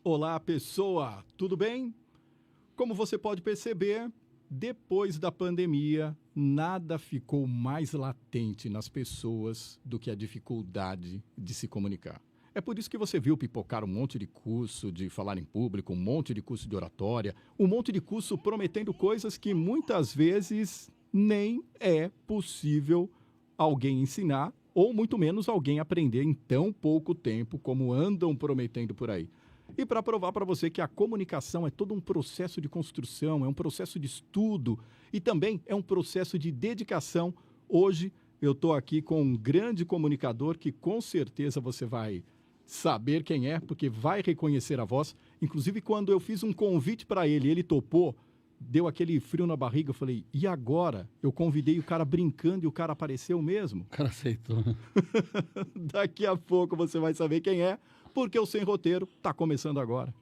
Olá, pessoa! Tudo bem? Como você pode perceber, depois da pandemia, nada ficou mais latente nas pessoas do que a dificuldade de se comunicar. É por isso que você viu pipocar um monte de curso de falar em público, um monte de curso de oratória, um monte de curso prometendo coisas que muitas vezes nem é possível alguém ensinar, ou muito menos alguém aprender em tão pouco tempo como andam prometendo por aí. E para provar para você que a comunicação é todo um processo de construção, é um processo de estudo e também é um processo de dedicação, hoje eu estou aqui com um grande comunicador que com certeza você vai saber quem é, porque vai reconhecer a voz. Inclusive, quando eu fiz um convite para ele, ele topou, deu aquele frio na barriga, eu falei, e agora? Eu convidei o cara brincando e o cara apareceu mesmo? O cara aceitou. Daqui a pouco você vai saber quem é, porque o Sem Roteiro está começando agora.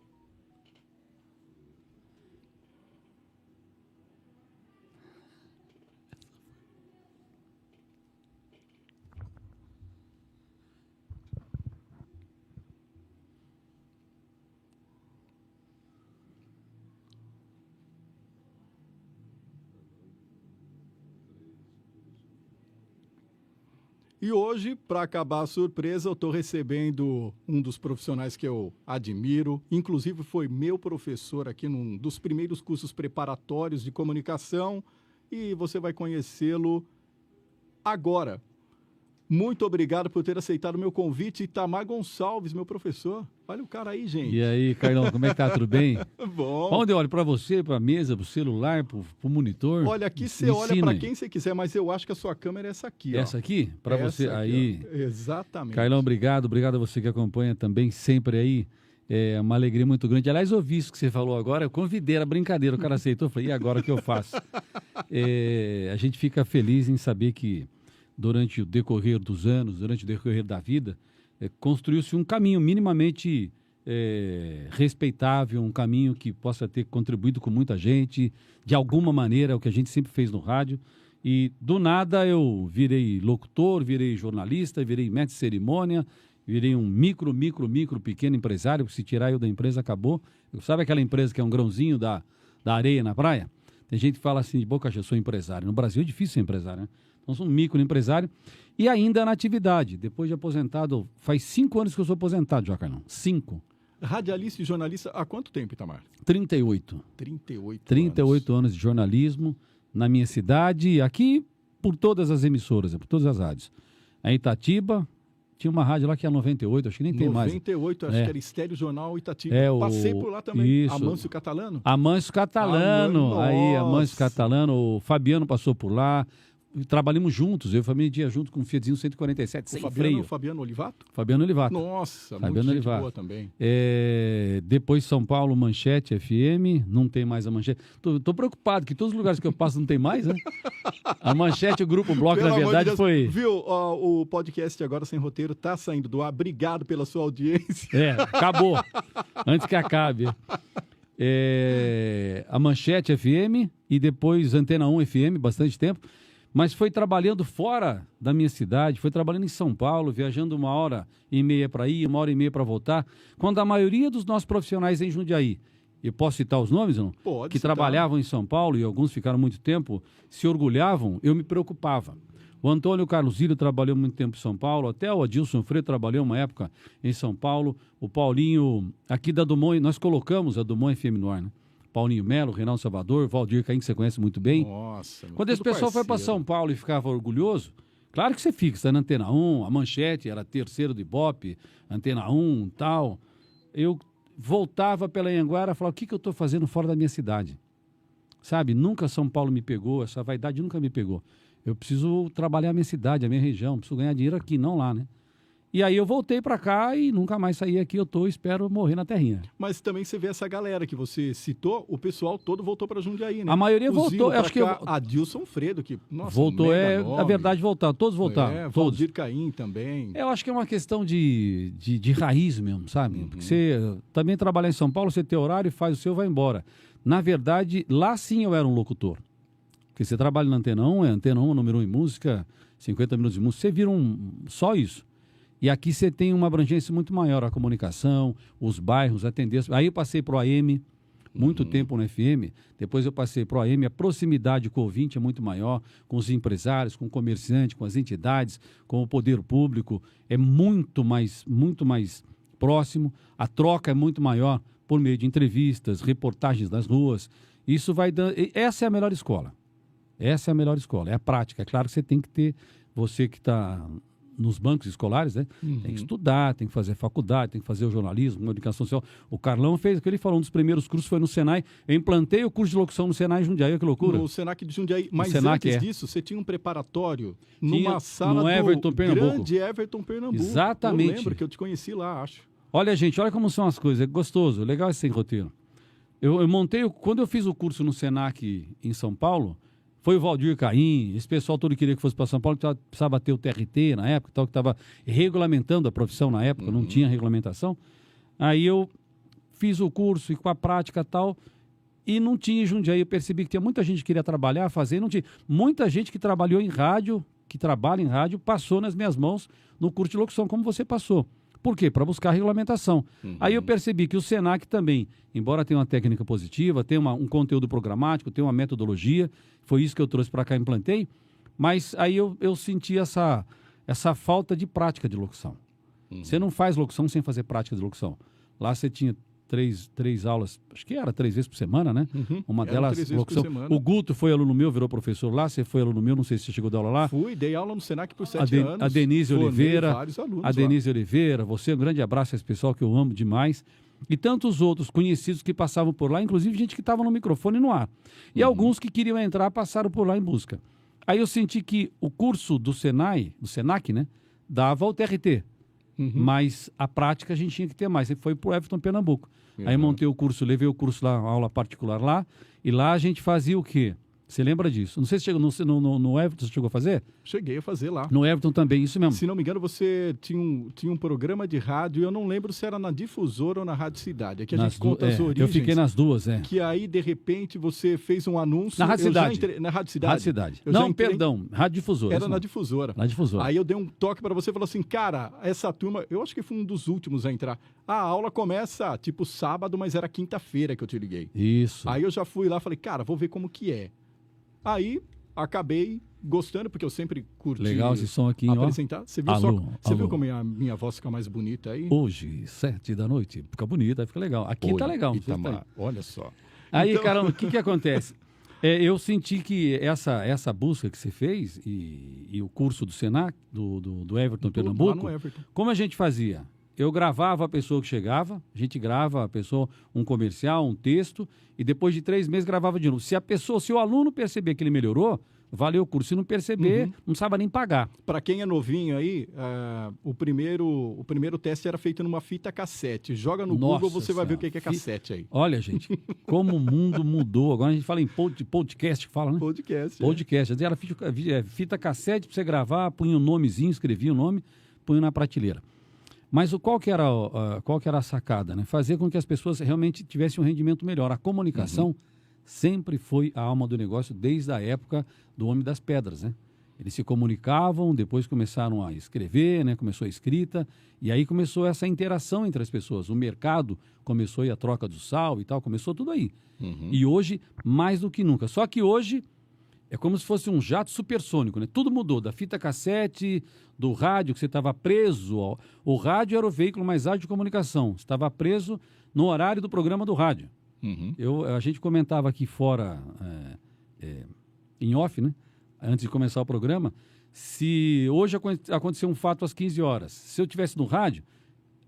E hoje, para acabar a surpresa, eu estou recebendo um dos profissionais que eu admiro. Inclusive, foi meu professor aqui num dos primeiros cursos preparatórios de comunicação. E você vai conhecê-lo agora. Muito obrigado por ter aceitado o meu convite. Itamar Gonçalves, meu professor. Olha o cara aí, gente. E aí, Carlão, como é que tá? Tudo bem? Bom. Onde eu olho? Para você, para a mesa, para o celular, para o monitor? Olha, aqui você olha para quem você quiser, mas eu acho que a sua câmera é essa aqui. Essa aqui? Para você aqui, aí. Ó. Exatamente. Carlão, obrigado. Obrigado a você que acompanha também sempre aí. É uma alegria muito grande. Aliás, ouvi isso que você falou agora. Eu convidei, era brincadeira. O cara aceitou. Eu falei, e agora o que eu faço? A gente fica feliz em saber que durante o decorrer dos anos, durante o decorrer da vida, construiu-se um caminho minimamente respeitável, um caminho que possa ter contribuído com muita gente, de alguma maneira, é o que a gente sempre fez no rádio. E do nada eu virei locutor, virei jornalista, virei mestre de cerimônia, virei um micro, pequeno empresário, porque se tirar eu da empresa, acabou. Sabe aquela empresa que é um grãozinho da areia na praia? Tem gente que fala assim, de boca cheia, eu sou empresário. No Brasil é difícil ser empresário, né? Então, sou um microempresário e ainda na atividade. Depois de aposentado, faz 5 anos que eu sou aposentado, João Carlão. 5. Radialista e jornalista há quanto tempo, Itamar? 38. 38 anos de jornalismo na minha cidade, aqui por todas as emissoras, por todas as rádios. A Itatiba, tinha uma rádio lá que é 98, acho que nem tem mais. 98, acho que era Estéreo Jornal Itatiba. Passei por lá também. Isso. Amâncio Catalano? Amâncio Catalano, Amâncio Catalano, o Fabiano passou por lá. Trabalhamos juntos, eu e a família dia junto com um Fiatzinho 147, sem freio. O Fabiano Olivato? Fabiano Olivato. Nossa, Fabiano muito Olivato. boa também. Depois São Paulo, Manchete FM, não tem mais a Manchete. Tô preocupado, que todos os lugares que eu passo não tem mais, né? A Manchete, o Grupo Bloco, na verdade, foi... Viu, o podcast Agora Sem Roteiro tá saindo do ar. Obrigado pela sua audiência. Acabou. Antes que acabe. A Manchete FM e depois Antena 1 FM, bastante tempo. Mas foi trabalhando fora da minha cidade, foi trabalhando em São Paulo, viajando 1h30 para ir, 1h30 para voltar, quando a maioria dos nossos profissionais em Jundiaí, eu posso citar os nomes, não? Pode que citar. Trabalhavam em São Paulo e alguns ficaram muito tempo, se orgulhavam, eu me preocupava. O Antônio Carlos Zílio trabalhou muito tempo em São Paulo, até o Adilson Freire trabalhou uma época em São Paulo, o Paulinho, aqui da Dumont, nós colocamos a Dumont FM no ar, né? Paulinho Melo, Reinaldo Salvador, Valdir Caim, que você conhece muito bem. Nossa, quando esse pessoal foi para São Paulo e ficava orgulhoso, claro que você fica, está na Antena 1, a Manchete era terceiro de Ibope, Antena 1 tal. Eu voltava pela Anhanguera e falava, o que eu estou fazendo fora da minha cidade? Sabe, nunca São Paulo me pegou, essa vaidade nunca me pegou. Eu preciso trabalhar a minha cidade, a minha região, preciso ganhar dinheiro aqui, não lá, né? E aí eu voltei para cá e nunca mais saí aqui, espero morrer na terrinha. Mas também você vê essa galera que você citou, o pessoal todo voltou para Jundiaí, né? A maioria voltou, acho que... Adilson Fredo, que, nossa, voltou, na verdade, voltaram, todos voltaram. Todos. Valdir Caim também. Eu acho que é uma questão de raiz mesmo, sabe? Porque você também trabalhar em São Paulo, você tem horário, faz o seu, vai embora. Na verdade, lá sim eu era um locutor. Porque você trabalha na Antena 1, Antena 1, número 1 em música, 50 minutos de música, você vira só isso. E aqui você tem uma abrangência muito maior, a comunicação, os bairros, a tendência. Aí eu passei para o AM, muito tempo no FM, depois eu passei para o AM, a proximidade com o ouvinte é muito maior, com os empresários, com o comerciante, com as entidades, com o poder público, é muito mais próximo, a troca é muito maior por meio de entrevistas, reportagens das ruas, isso vai dando... Essa é a melhor escola, é a prática. É claro que você tem que ter, você que está nos bancos escolares, né? Tem que estudar, tem que fazer faculdade, tem que fazer o jornalismo, comunicação social. O Carlão fez o que ele falou, um dos primeiros cursos foi no Senai. Eu implantei o curso de locução no Senai Jundiaí, que loucura. No Senac de Jundiaí. Mas Senac, antes disso, você tinha um preparatório numa sala no Everton, do Pernambuco. grande Everton Pernambuco. Exatamente. Eu lembro que eu te conheci lá, acho. Olha, gente, olha como são as coisas. É gostoso, legal esse roteiro. Eu montei, quando eu fiz o curso no Senac em São Paulo, foi o Valdir Caim, esse pessoal todo queria que fosse para São Paulo, que precisava ter o TRT na época, tal, que estava regulamentando a profissão na época, não tinha regulamentação. Aí eu fiz o curso e com a prática e tal, e não tinha em Jundiaí. Eu percebi que tinha muita gente que queria trabalhar, fazer, não tinha. Muita gente que trabalhou em rádio, que trabalha em rádio, passou nas minhas mãos no curso de locução, como você passou. Por quê? Para buscar regulamentação. Aí eu percebi que o Senac também, embora tenha uma técnica positiva, tenha um conteúdo programático, tenha uma metodologia, foi isso que eu trouxe para cá e implantei, mas aí eu senti essa falta de prática de locução. Você não faz locução sem fazer prática de locução. Lá você tinha três aulas, acho que era 3 vezes por semana, né? Uma delas, locução. O Guto foi aluno meu, virou professor lá, você foi aluno meu, não sei se você chegou a dar aula lá. Fui, dei aula no Senac por 7 anos. A Denise Oliveira, você, um grande abraço a esse pessoal que eu amo demais. E tantos outros conhecidos que passavam por lá, inclusive gente que estava no microfone no ar. E alguns que queriam entrar passaram por lá em busca. Aí eu senti que o curso do Senac, né, dava o TRT. Mas a prática a gente tinha que ter mais. Foi para o Everton Pernambuco. Aí montei o curso, levei o curso lá, aula particular lá, e lá a gente fazia o quê? Você lembra disso? Não sei se chegou no Everton, você chegou a fazer? Cheguei a fazer lá. No Everton também, isso mesmo. Se não me engano, você tinha um programa de rádio, eu não lembro se era na Difusora ou na Rádio Cidade. Aqui a gente conta as origens. Eu fiquei nas duas, Que aí, de repente, você fez um anúncio... Na Rádio Cidade. Na Rádio Cidade? Rádio Cidade. Não, perdão, Rádio Difusora. Era na Difusora. Na Difusora. Aí eu dei um toque para você e falei assim, cara, essa turma, eu acho que foi um dos últimos a entrar. A aula começa, tipo, sábado, mas era quinta-feira que eu te liguei. Isso. Aí eu já fui lá e falei, cara, vou ver como que é. Aí, acabei gostando, porque eu sempre curti legal esse som aqui, apresentar. Ó. Você viu, você viu como a minha voz fica mais bonita aí? Hoje, 7 da noite, fica bonita, fica legal. Aqui tá legal. Itamar, olha só. Aí, então... caramba, o que acontece? Eu senti que essa busca que você fez e o curso do Senac, do Everton Pernambuco, como a gente fazia? Eu gravava a pessoa que chegava, a gente grava a pessoa, um comercial, um texto, e depois de 3 meses gravava de novo. Se o aluno perceber que ele melhorou, valeu o curso. Se não perceber, não precisava nem pagar. Para quem é novinho aí, o primeiro teste era feito numa fita cassete. Joga no Google, você vai ver o que é cassete aí. Olha, gente, como o mundo mudou. Agora a gente fala em podcast, que fala, né? Podcast. Era fita cassete para você gravar, punha um nomezinho, escrevia o nome, punha na prateleira. Mas qual que era a sacada? Né? Fazer com que as pessoas realmente tivessem um rendimento melhor. A comunicação sempre foi a alma do negócio desde a época do Homem das Pedras. Né? Eles se comunicavam, depois começaram a escrever, né? Começou a escrita, e aí começou essa interação entre as pessoas. O mercado começou a troca do sal e tal, começou tudo aí. E hoje, mais do que nunca. Só que hoje é como se fosse um jato supersônico, né? Tudo mudou, da fita cassete, do rádio, que você estava preso. O rádio era o veículo mais ágil de comunicação. Você estava preso no horário do programa do rádio. A gente comentava aqui fora, em off, né? Antes de começar o programa, se hoje aconteceu um fato às 15 horas, se eu estivesse no rádio,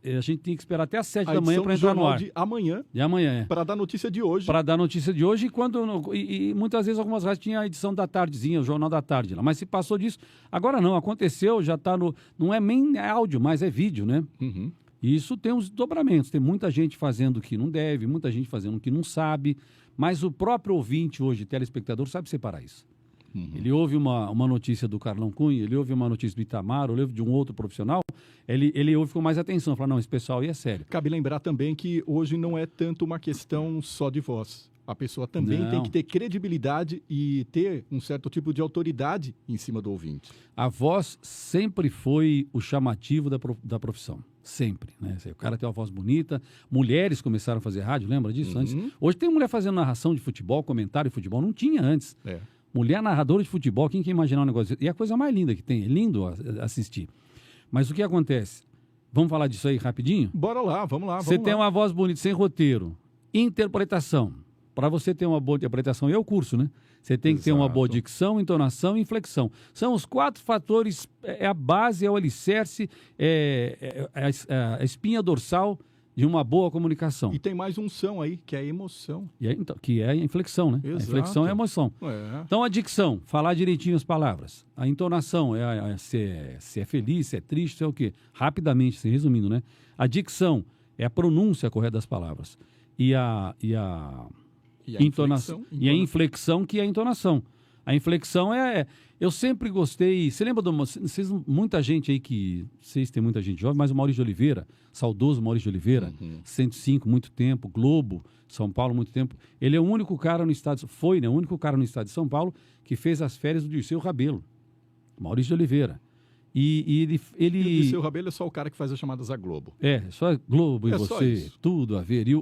a gente tinha que esperar até às 7 da manhã para entrar no ar. De amanhã. Para dar notícia de hoje. Para dar notícia de hoje, e muitas vezes algumas rádios tinham a edição da tardezinha, o Jornal da Tarde. Mas se passou disso, agora não, aconteceu, já está no... Não é nem áudio, mas é vídeo, né? E isso tem uns dobramentos, tem muita gente fazendo o que não deve, muita gente fazendo o que não sabe, mas o próprio ouvinte hoje, telespectador, sabe separar isso. Ele ouve uma notícia do Carlão Cunha, ele ouve uma notícia do Itamar, ou ele ouve de um outro profissional, ele ouve com mais atenção, fala, não, esse pessoal aí é sério. Cabe lembrar também que hoje não é tanto uma questão só de voz. A pessoa também Não. tem que ter credibilidade e ter um certo tipo de autoridade em cima do ouvinte. A voz sempre foi o chamativo da profissão. Sempre, né? O cara tem uma voz bonita. Mulheres começaram a fazer rádio, lembra disso? Antes? Hoje tem mulher fazendo narração de futebol, comentário de futebol. Não tinha antes. É. Mulher narradora de futebol, quem quer imaginar um negócio desse? E é a coisa mais linda que tem. É lindo assistir. Mas o que acontece? Vamos falar disso aí rapidinho? Bora lá, vamos lá. Você tem uma voz bonita, sem roteiro. Interpretação. Para você ter uma boa interpretação, é o curso, né? Você tem que ter uma boa dicção, entonação e inflexão. São os 4 fatores, é a base, é o alicerce, é a espinha dorsal de uma boa comunicação. E tem mais um som aí, que é a emoção. Então, que é a inflexão, né? Exato. A inflexão é a emoção. É. Então, a dicção, falar direitinho as palavras. A entonação, se é feliz, se é triste, se é o quê? Rapidamente, assim, resumindo, né? A dicção é a pronúncia correta das palavras. E a entonação. E a inflexão, que é a entonação. A inflexão eu sempre gostei. Você lembra muita gente aí que. Vocês têm muita gente jovem, mas o Maurício de Oliveira, saudoso Maurício de Oliveira, 105, muito tempo, Globo, São Paulo, muito tempo. Ele é o único cara no estado. Foi, né? O único cara no estado de São Paulo que fez as férias do Dirceu Rabelo. Maurício de Oliveira. E o Dirceu Rabelo é só o cara que faz as chamadas à Globo. Só Globo e você, tudo a ver. E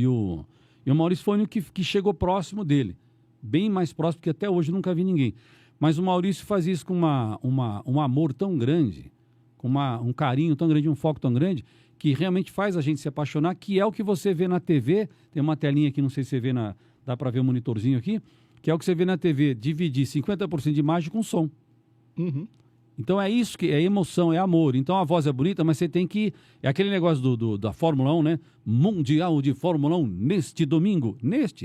o Maurício foi o único que chegou próximo dele. Bem mais próximo, porque até hoje nunca vi ninguém. Mas o Maurício faz isso com um amor tão grande, com um carinho tão grande, um foco tão grande, que realmente faz a gente se apaixonar, que é o que você vê na TV. Tem uma telinha aqui, não sei se você vê, dá para ver o monitorzinho aqui, que é o que você vê na TV, dividir 50% de imagem com som. Então é isso que é emoção, é amor. Então a voz é bonita, mas você tem que... É aquele negócio da Fórmula 1, né? Mundial de Fórmula 1 neste domingo.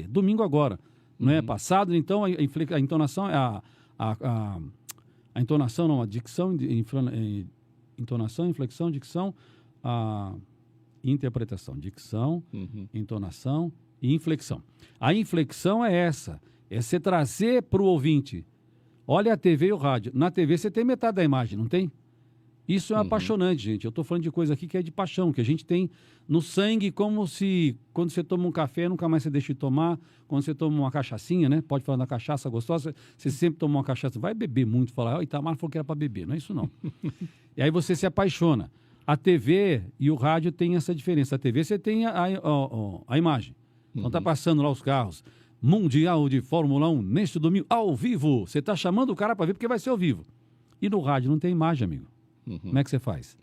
Domingo agora. Não é passado, então a entonação é a entonação, não, a dicção, entonação, inflexão, dicção, a interpretação, dicção, entonação e inflexão. A inflexão é essa, é você trazer para o ouvinte, olha a TV e o rádio. Na TV você tem metade da imagem, não tem? Isso é apaixonante, gente. Eu estou falando de coisa aqui que é de paixão, que a gente tem no sangue, como se, quando você toma um café, nunca mais você deixa de tomar. Quando você toma uma cachaçinha, né? Pode falar da cachaça gostosa, você sempre toma uma cachaça, vai beber muito, falar, o Itamar falou que era para beber. Não é isso, não. E aí você se apaixona. A TV e o rádio tem essa diferença. A TV você tem a imagem. Então tá passando lá os carros. Mundial de Fórmula 1, neste domingo, ao vivo. Você tá chamando o cara para ver porque vai ser ao vivo. E no rádio não tem imagem, amigo. Como é que você faz?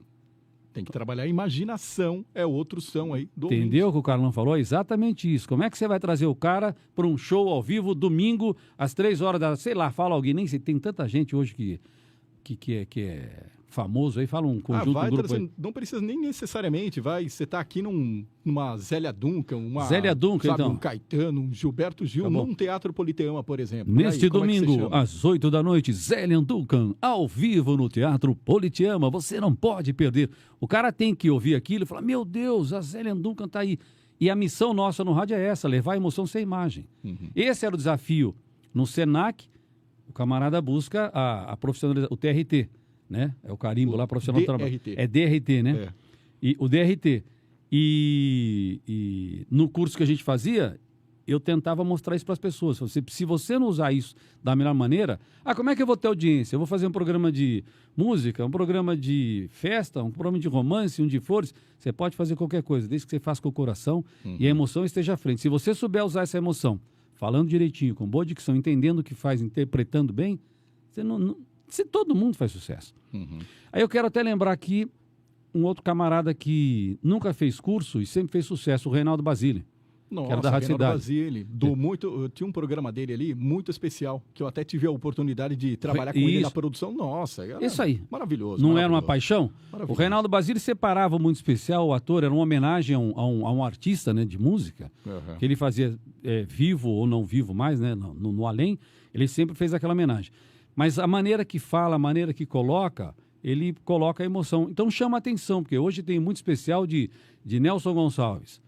Tem que trabalhar a imaginação, é outro som aí do Entendeu ouvinte. o que o Carlão falou? É exatamente isso. Como é que você vai trazer o cara para um show ao vivo, domingo, às 3 horas da... Sei lá, fala alguém, nem sei, tem tanta gente hoje que é famoso aí, fala um conjunto, um grupo aí. Não precisa nem necessariamente, você tá aqui numa Zélia Duncan, Zélia Duncan, sabe, então. um Caetano, um Gilberto Gil, Tá num Teatro Politeama, por exemplo. Neste Aí, como é que você domingo, chama? às 8 da noite, Zélia Duncan, ao vivo no Teatro Politeama. Você não pode perder. O cara tem que ouvir aquilo e falar, meu Deus, a Zélia Duncan tá aí. E a missão nossa no rádio é essa, levar a emoção sem imagem. Esse era o desafio. No Senac, o camarada busca a profissionalização, o TRT, né? É o carimbo lá, profissional do trabalho. É DRT, né? É. E o DRT. E no curso que a gente fazia, eu tentava mostrar isso para as pessoas. Se você não usar isso da melhor maneira, como é que eu vou ter audiência? Eu vou fazer um programa de música, um programa de festa, um programa de romance, um de flores. Você pode fazer qualquer coisa, desde que você faça com o coração e a emoção esteja à frente. Se você souber usar essa emoção, falando direitinho, com boa dicção, entendendo o que faz, interpretando bem, todo mundo faz sucesso. Aí eu quero até lembrar aqui um outro camarada que nunca fez curso e sempre fez sucesso, o Reinaldo Basile. Nossa, que era da Rádio Reinaldo Cidade. Basile, tinha um programa dele ali muito especial, que eu até tive a oportunidade de trabalhar com ele na produção. Nossa, era isso aí. Maravilhoso. Não era uma paixão? O Reinaldo Basile separava muito especial, o ator, era uma homenagem a um artista, né, de música, que ele fazia vivo ou não vivo mais, né, no além, ele sempre fez aquela homenagem. Mas a maneira que fala, a maneira que coloca, ele coloca a emoção. Então chama a atenção, porque hoje tem muito especial de Nelson Gonçalves.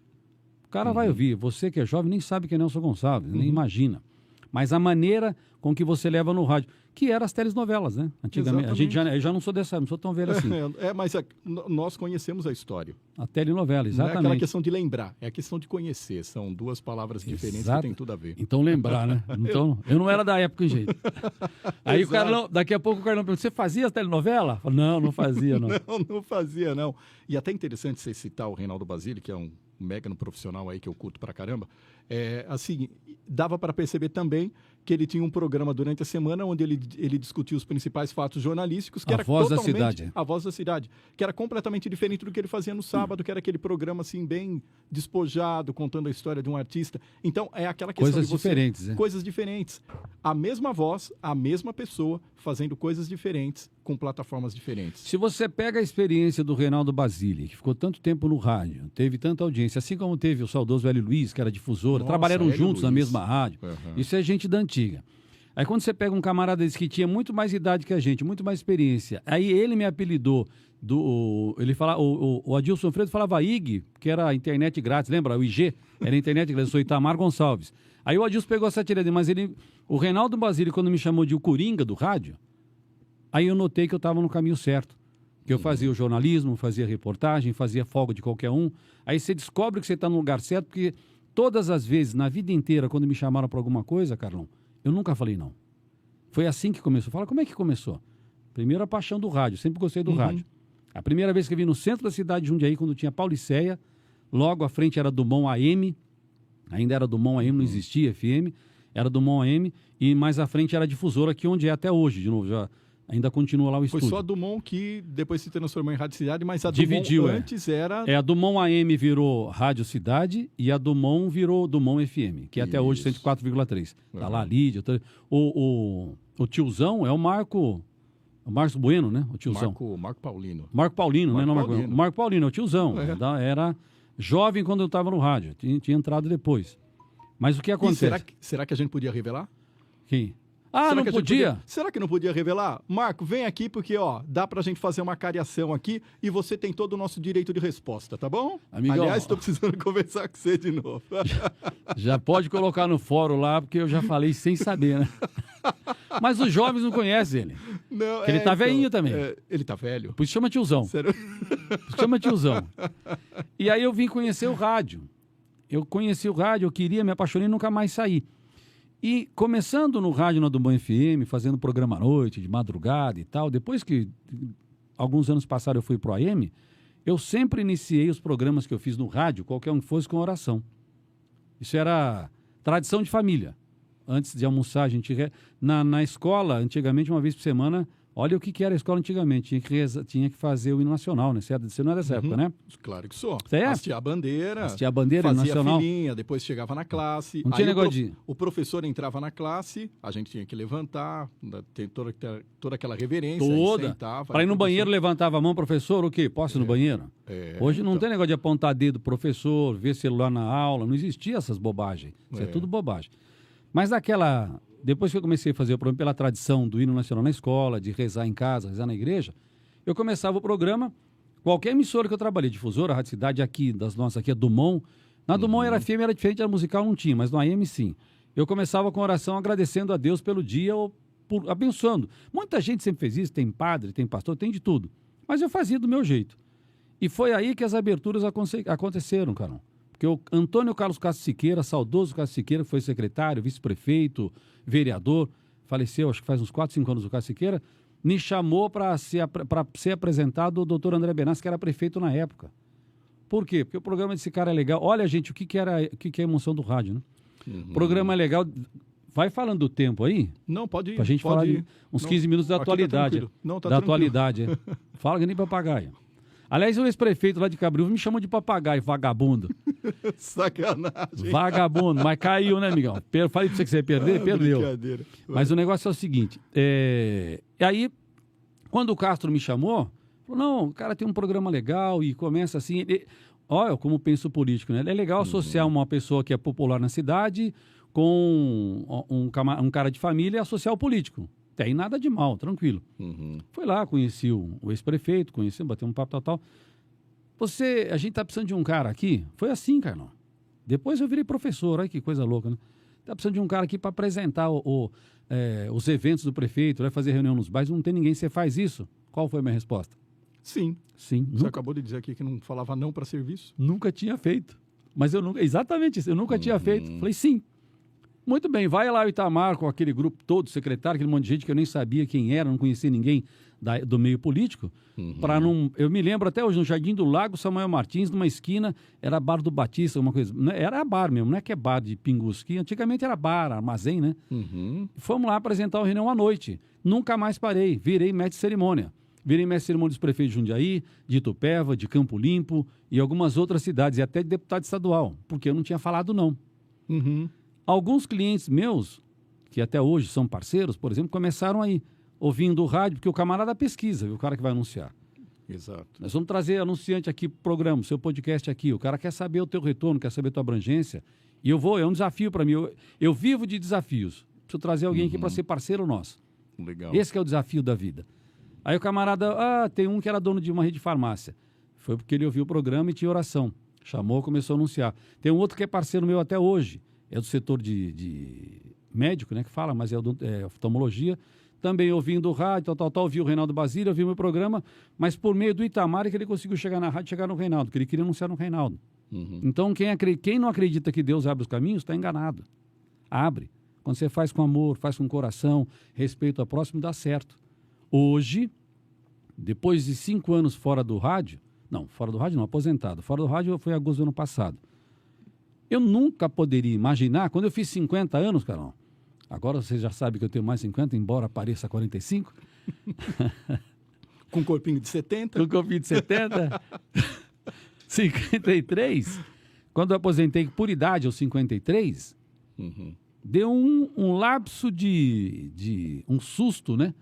O cara vai ouvir, você que é jovem nem sabe que é Nelson Gonçalves, nem imagina. Mas a maneira com o que você leva no rádio, que eram as telenovelas, né? Antigamente. Eu já não sou dessa, não sou tão velho assim. Mas nós conhecemos a história. A telenovela, exatamente. Não é aquela questão de lembrar, é a questão de conhecer. São duas palavras diferentes que tem tudo a ver. Então lembrar, né? Então, eu não era da época, gente. Aí o Carlão, daqui a pouco o Carlão pergunta, você fazia as telenovelas? Não fazia, não. Não fazia, não. E até interessante você citar o Reinaldo Basile, que é um mega no profissional aí que eu curto pra caramba. Assim, dava para perceber também que ele tinha um programa durante a semana onde ele discutia os principais fatos jornalísticos, que a era voz da totalmente cidade. A Voz da Cidade, que era completamente diferente do que ele fazia no sábado, que era aquele programa assim bem despojado, contando a história de um artista. Então, é aquela questão coisas de você... diferentes, né? Coisas diferentes. A mesma voz, a mesma pessoa, fazendo coisas diferentes, com plataformas diferentes. Se você pega a experiência do Reinaldo Basile, que ficou tanto tempo no rádio, teve tanta audiência, assim como teve o saudoso Hélio Luiz, que era difusora, trabalharam Hélio juntos na Luiz. mesma rádio. Isso é gente da antiga. Aí quando você pega um camarada desse que tinha muito mais idade que a gente, muito mais experiência, aí ele me apelidou, o Adilson Freire falava IG, que era a internet grátis, lembra? O IG, era a internet grátis, eu sou Itamar Gonçalves. Aí o Adilson pegou essa tirada, mas o Reinaldo Basile, quando me chamou de o Coringa do rádio, aí eu notei que eu estava no caminho certo. Que eu fazia o jornalismo, fazia reportagem, fazia folga de qualquer um. Aí você descobre que você está no lugar certo, porque todas as vezes, na vida inteira, quando me chamaram para alguma coisa, Carlão, eu nunca falei não. Foi assim que começou. Fala, como é que começou? Primeiro a paixão do rádio, sempre gostei do rádio. A primeira vez que eu vim no centro da cidade de Jundiaí, quando tinha Pauliceia, logo à frente era Dumont AM, ainda era Dumont AM, não existia FM, era Dumont AM, e mais à frente era a difusora, aqui onde é até hoje, de novo, ainda continua lá o estúdio. Foi só a Dumont que depois se transformou em Rádio Cidade, mas a Dividiu, Dumont antes era... a Dumont AM virou Rádio Cidade e a Dumont virou Dumont FM, que é até hoje 104,3. Tá lá a Lídia. O tiozão é o Marcos Bueno, né? O tiozão. Marco Paulino. Marco Paulino, né? Não, Paulino. Marco Paulino, é o tiozão. Era jovem quando eu estava no rádio, tinha entrado depois. Mas o que acontece? E será que a gente podia revelar? Quem? Não podia? Será que não podia revelar? Marco, vem aqui porque, dá pra gente fazer uma cariação aqui e você tem todo o nosso direito de resposta, tá bom? Amigão, aliás, estou precisando conversar com você de novo. Já pode colocar no fórum lá, porque eu já falei sem saber, né? Mas os jovens não conhecem ele. Não, porque ele tá velhinho também. Ele tá velho? Por isso chama tiozão. Sério? Por isso chama tiozão. E aí eu vim conhecer o rádio. Eu conheci o rádio, eu queria, me apaixonei e nunca mais saí. E começando no rádio na Dumont FM, fazendo programa à noite, de madrugada e tal, depois que alguns anos passaram eu fui pro AM, eu sempre iniciei os programas que eu fiz no rádio, qualquer um fosse, com oração. Isso era tradição de família. Antes de almoçar, a gente... Na escola, antigamente, uma vez por semana, olha o que era a escola antigamente. Tinha que fazer o hino nacional, né? Você não é dessa época, né? Claro que sou. Você é? Assistia a bandeira, fazia nacional. Filinha, depois chegava na classe. Não tinha negócio de... O professor entrava na classe, a gente tinha que levantar, tem toda aquela reverência. Para ir no banheiro, levantava a mão, professor, o quê? Posso ir no banheiro? Hoje não tem negócio de apontar dedo do professor, ver celular na aula, não existia essas bobagens. Isso é tudo bobagem. Mas depois que eu comecei a fazer o programa pela tradição do hino nacional na escola, de rezar em casa, rezar na igreja, eu começava o programa, qualquer emissora que eu trabalhei, difusora, Rádio Cidade aqui, das nossas aqui, a Dumont. Na Dumont era FM, era diferente, era musical, não tinha, mas no AM sim. Eu começava com oração agradecendo a Deus pelo dia, ou abençoando. Muita gente sempre fez isso, tem padre, tem pastor, tem de tudo. Mas eu fazia do meu jeito. E foi aí que as aberturas aconteceram, Carol. Porque o Antônio Carlos Castro Siqueira, saudoso Castro Siqueira, que foi secretário, vice-prefeito, vereador, faleceu, acho que faz uns 4, 5 anos o Castro Siqueira, me chamou para ser apresentado o doutor André Benassi, que era prefeito na época. Por quê? Porque o programa desse cara é legal. Olha, gente, o que é a emoção do rádio, né? O programa é legal. Vai falando do tempo aí. Não, pode ir. Pra gente falar uns 15 minutos da atualidade. Tá da atualidade. Fala que nem papagaio. Aliás, o ex-prefeito lá de Cabreúva me chamou de papagaio, vagabundo. Sacanagem. Vagabundo, mas caiu, né, amigão? Falei pra você que você ia perder, perdeu. Brincadeira. Mas o negócio é o seguinte, e aí, quando o Castro me chamou, falou, não, o cara tem um programa legal e começa assim, olha como pensa o político, né? É legal associar uma pessoa que é popular na cidade com um cara de família e associar o político. Tem nada de mal, tranquilo. Fui lá, conheci o ex-prefeito, bateu um papo tal. A gente tá precisando de um cara aqui. Foi assim, Carlão. Depois eu virei professor, olha que coisa louca, né? Está precisando de um cara aqui para apresentar os eventos do prefeito, vai fazer reunião nos bairros, não tem ninguém, você faz isso? Qual foi a minha resposta? Sim. Sim. Você acabou de dizer aqui que não falava não para serviço? Nunca tinha feito. Mas eu nunca, exatamente isso, eu nunca tinha feito. Falei, sim. Muito bem, vai lá o Itamar com aquele grupo todo, secretário, aquele monte de gente que eu nem sabia quem era, não conhecia ninguém do meio político. Para não. Eu me lembro até hoje, no Jardim do Lago, Samuel Martins, numa esquina, era bar do Batista, alguma coisa. Era bar mesmo, não é que é bar de pingus, que antigamente era bar, armazém, né? Fomos lá apresentar a reunião à noite. Nunca mais parei, virei mestre de cerimônia. Virei mestre de cerimônia dos prefeitos de Jundiaí, de Itupeva, de Campo Limpo e algumas outras cidades, e até de deputado estadual, porque eu não tinha falado não. Alguns clientes meus, que até hoje são parceiros, por exemplo, começaram aí, ouvindo o rádio, porque o camarada pesquisa, o cara que vai anunciar. Exato. Nós vamos trazer anunciante aqui pro programa, seu podcast aqui, o cara quer saber o teu retorno, quer saber a tua abrangência, e é um desafio para mim, eu vivo de desafios, preciso trazer alguém aqui para ser parceiro nosso. Legal. Esse que é o desafio da vida. Aí o camarada, tem um que era dono de uma rede de farmácia, foi porque ele ouviu o programa e tinha oração, chamou, começou a anunciar. Tem um outro que é parceiro meu até hoje, é do setor de médico, né, que fala, mas é oftalmologia, também ouvindo o rádio, ouviu o Reinaldo Basílio, ouviu o meu programa, mas por meio do Itamar é que ele conseguiu chegar na rádio, chegar no Reinaldo, que ele queria anunciar no Reinaldo. Então, quem não acredita que Deus abre os caminhos, está enganado. Abre. Quando você faz com amor, faz com coração, respeito ao próximo, dá certo. Hoje, depois de 5 anos fora do rádio, aposentado, fora do rádio foi em agosto do ano passado. Eu nunca poderia imaginar, quando eu fiz 50 anos, Carol, agora você já sabe que eu tenho mais 50, embora pareça 45. Com um corpinho de 70. Com um corpinho de 70. 53. Quando eu aposentei por idade, aos 53, deu um lapso de um susto, né?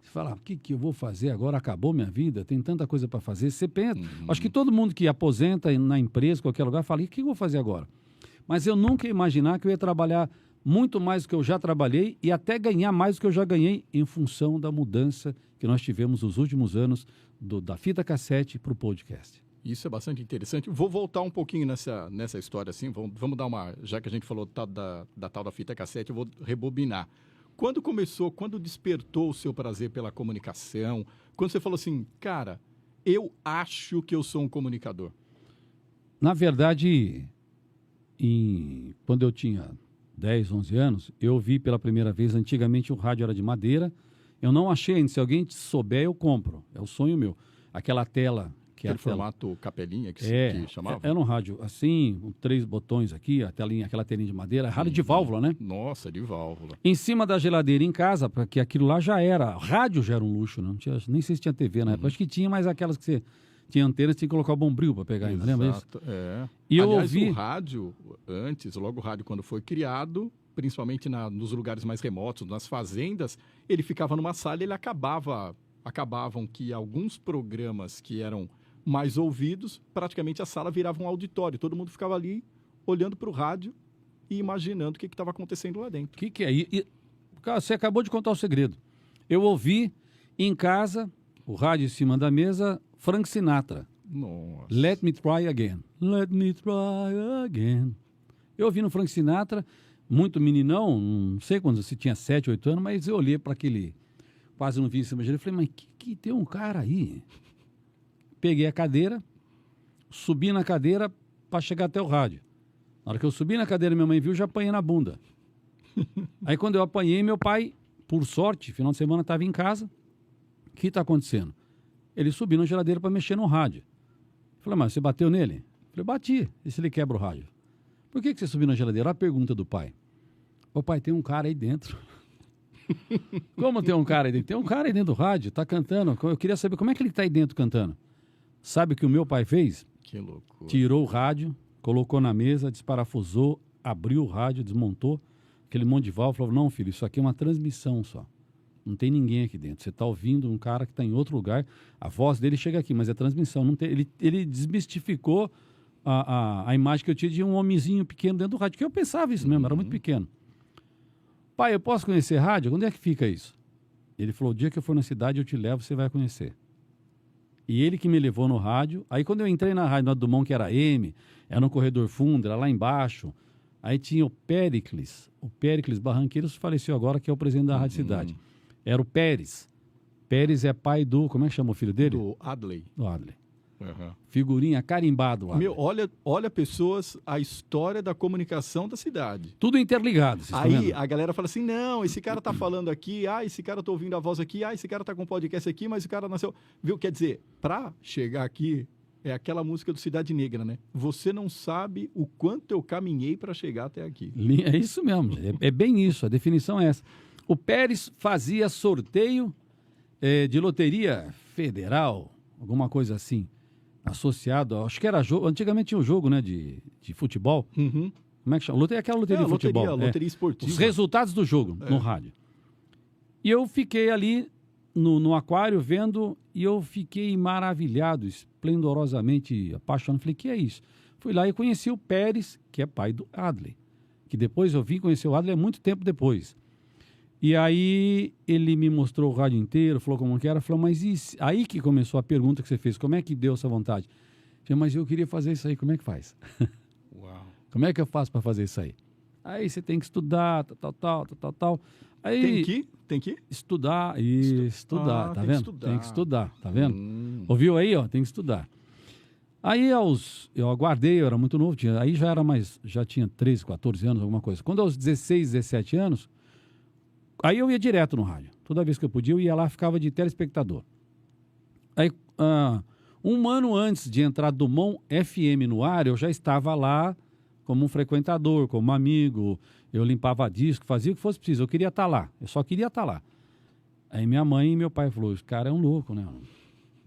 Você fala, o que eu vou fazer agora? Acabou minha vida, tem tanta coisa para fazer. Você pensa, acho que todo mundo que aposenta na empresa, em qualquer lugar, fala, o que eu vou fazer agora? Mas eu nunca ia imaginar que eu ia trabalhar muito mais do que eu já trabalhei e até ganhar mais do que eu já ganhei em função da mudança que nós tivemos nos últimos anos da fita cassete para o podcast. Isso é bastante interessante. Vou voltar um pouquinho nessa história, assim. Vamos dar já que a gente falou da tal da fita cassete, eu vou rebobinar. Quando despertou o seu prazer pela comunicação? Quando você falou assim, cara, eu acho que eu sou um comunicador? Na verdade, quando eu tinha 10, 11 anos, eu ouvi pela primeira vez, antigamente o rádio era de madeira, eu não achei ainda, se alguém souber eu compro, é o sonho meu. Aquela tela... Aquele formato capelinha que chamava? Era um rádio assim, com 3 botões aqui, aquela telinha de madeira, rádio de válvula, né? Nossa, de válvula. Em cima da geladeira em casa, porque aquilo lá já era, rádio já era um luxo, né? Não tinha, nem sei se tinha TV na época, acho que tinha, mas aquelas que você tinha antena, você tinha que colocar o bombril para pegar ainda, lembra isso? E aliás, eu ouvi... o rádio, logo o rádio quando foi criado, principalmente nos lugares mais remotos, nas fazendas, ele ficava numa sala e ele acabavam que alguns programas que eram mais ouvidos, praticamente a sala virava um auditório. Todo mundo ficava ali olhando para o rádio e imaginando o que estava acontecendo lá dentro. O que é? Cara, você acabou de contar o segredo. Eu ouvi em casa, o rádio em cima da mesa, Frank Sinatra. Nossa. Let me try again. Let me try again. Eu ouvi no Frank Sinatra, muito meninão, não sei quando, se tinha 7, 8 anos, mas eu olhei para aquele, quase não vi em cima dele, e falei, mas que tem um cara aí? Peguei a cadeira, subi na cadeira para chegar até o rádio. Na hora que eu subi na cadeira, minha mãe viu, já apanhei na bunda. Aí quando eu apanhei, meu pai, por sorte, final de semana estava em casa. O que está acontecendo? Ele subiu na geladeira para mexer no rádio. Eu falei, mas você bateu nele? Eu falei, bati. E se ele quebra o rádio? Por que você subiu na geladeira? Olha a pergunta do pai. Ô pai, tem um cara aí dentro. Como tem um cara aí dentro? Tem um cara aí dentro do rádio, tá cantando. Eu queria saber como é que ele está aí dentro cantando. Sabe o que o meu pai fez? Que loucura. Tirou o rádio, colocou na mesa, desparafusou, abriu o rádio, desmontou aquele monte de válvula, falou, não, filho, isso aqui é uma transmissão só. Não tem ninguém aqui dentro. Você está ouvindo um cara que está em outro lugar, a voz dele chega aqui, mas é transmissão. Não tem, ele desmistificou a imagem que eu tinha de um homenzinho pequeno dentro do rádio, que eu pensava isso mesmo, era muito pequeno. Pai, eu posso conhecer rádio? Onde é que fica isso? Ele falou, o dia que eu for na cidade eu te levo, você vai conhecer. E ele que me levou no rádio. Aí quando eu entrei na rádio, no Dumont, que era M, era no corredor fundo, era lá embaixo. Aí tinha o Péricles Barranqueiros, faleceu agora, que é o presidente da Rádio Cidade. Era o Pérez. Pérez é pai do, como é que chama o filho dele? Do Adley. Do Adley. Uhum. Figurinha carimbado, Adley. Meu, olha pessoas, a história da comunicação da cidade. Tudo interligado. Vocês estão Aí vendo? a galera fala assim, não, esse cara tá falando aqui, esse cara tá ouvindo a voz aqui, esse cara tá com podcast aqui, mas o cara nasceu... Viu? Quer dizer, pra chegar aqui, é aquela música do Cidade Negra, né? Você não sabe o quanto eu caminhei para chegar até aqui. É isso mesmo, é bem isso, a definição é essa. O Pérez fazia sorteio de loteria federal, alguma coisa assim, associado, acho que era jogo, antigamente tinha um jogo, né, de futebol. Uhum. Como é que chama? Aquela loteria de futebol. Loteria esportiva. Os resultados do jogo no rádio. E eu fiquei ali no aquário vendo e eu fiquei maravilhado, esplendorosamente apaixonado. Falei, que é isso? Fui lá e conheci o Pérez, que é pai do Adley, que depois eu vim conhecer o Adley muito tempo depois. E aí ele me mostrou o rádio inteiro, falou como que era, falou, mas isso? Aí que começou a pergunta que você fez, como é que deu essa vontade? Falei, mas eu queria fazer isso aí, como é que faz? Uau. Como é que eu faço para fazer isso aí? Aí você tem que estudar, tal. Aí, Tem que? estudar, estudar, tá vendo? Tem que estudar, tá vendo? Ouviu aí, ó? Tem que estudar. Aí eu aguardei, eu era muito novo, aí já tinha 13, 14 anos, alguma coisa. Quando aos 16, 17 anos, aí eu ia direto no rádio. Toda vez que eu podia, eu ia lá, ficava de telespectador. Aí, um ano antes de entrar Dumont FM no ar, eu já estava lá como um frequentador, como amigo, eu limpava disco, fazia o que fosse preciso, eu queria estar lá, eu só queria estar lá. Aí minha mãe e meu pai falaram, esse cara é um louco, né?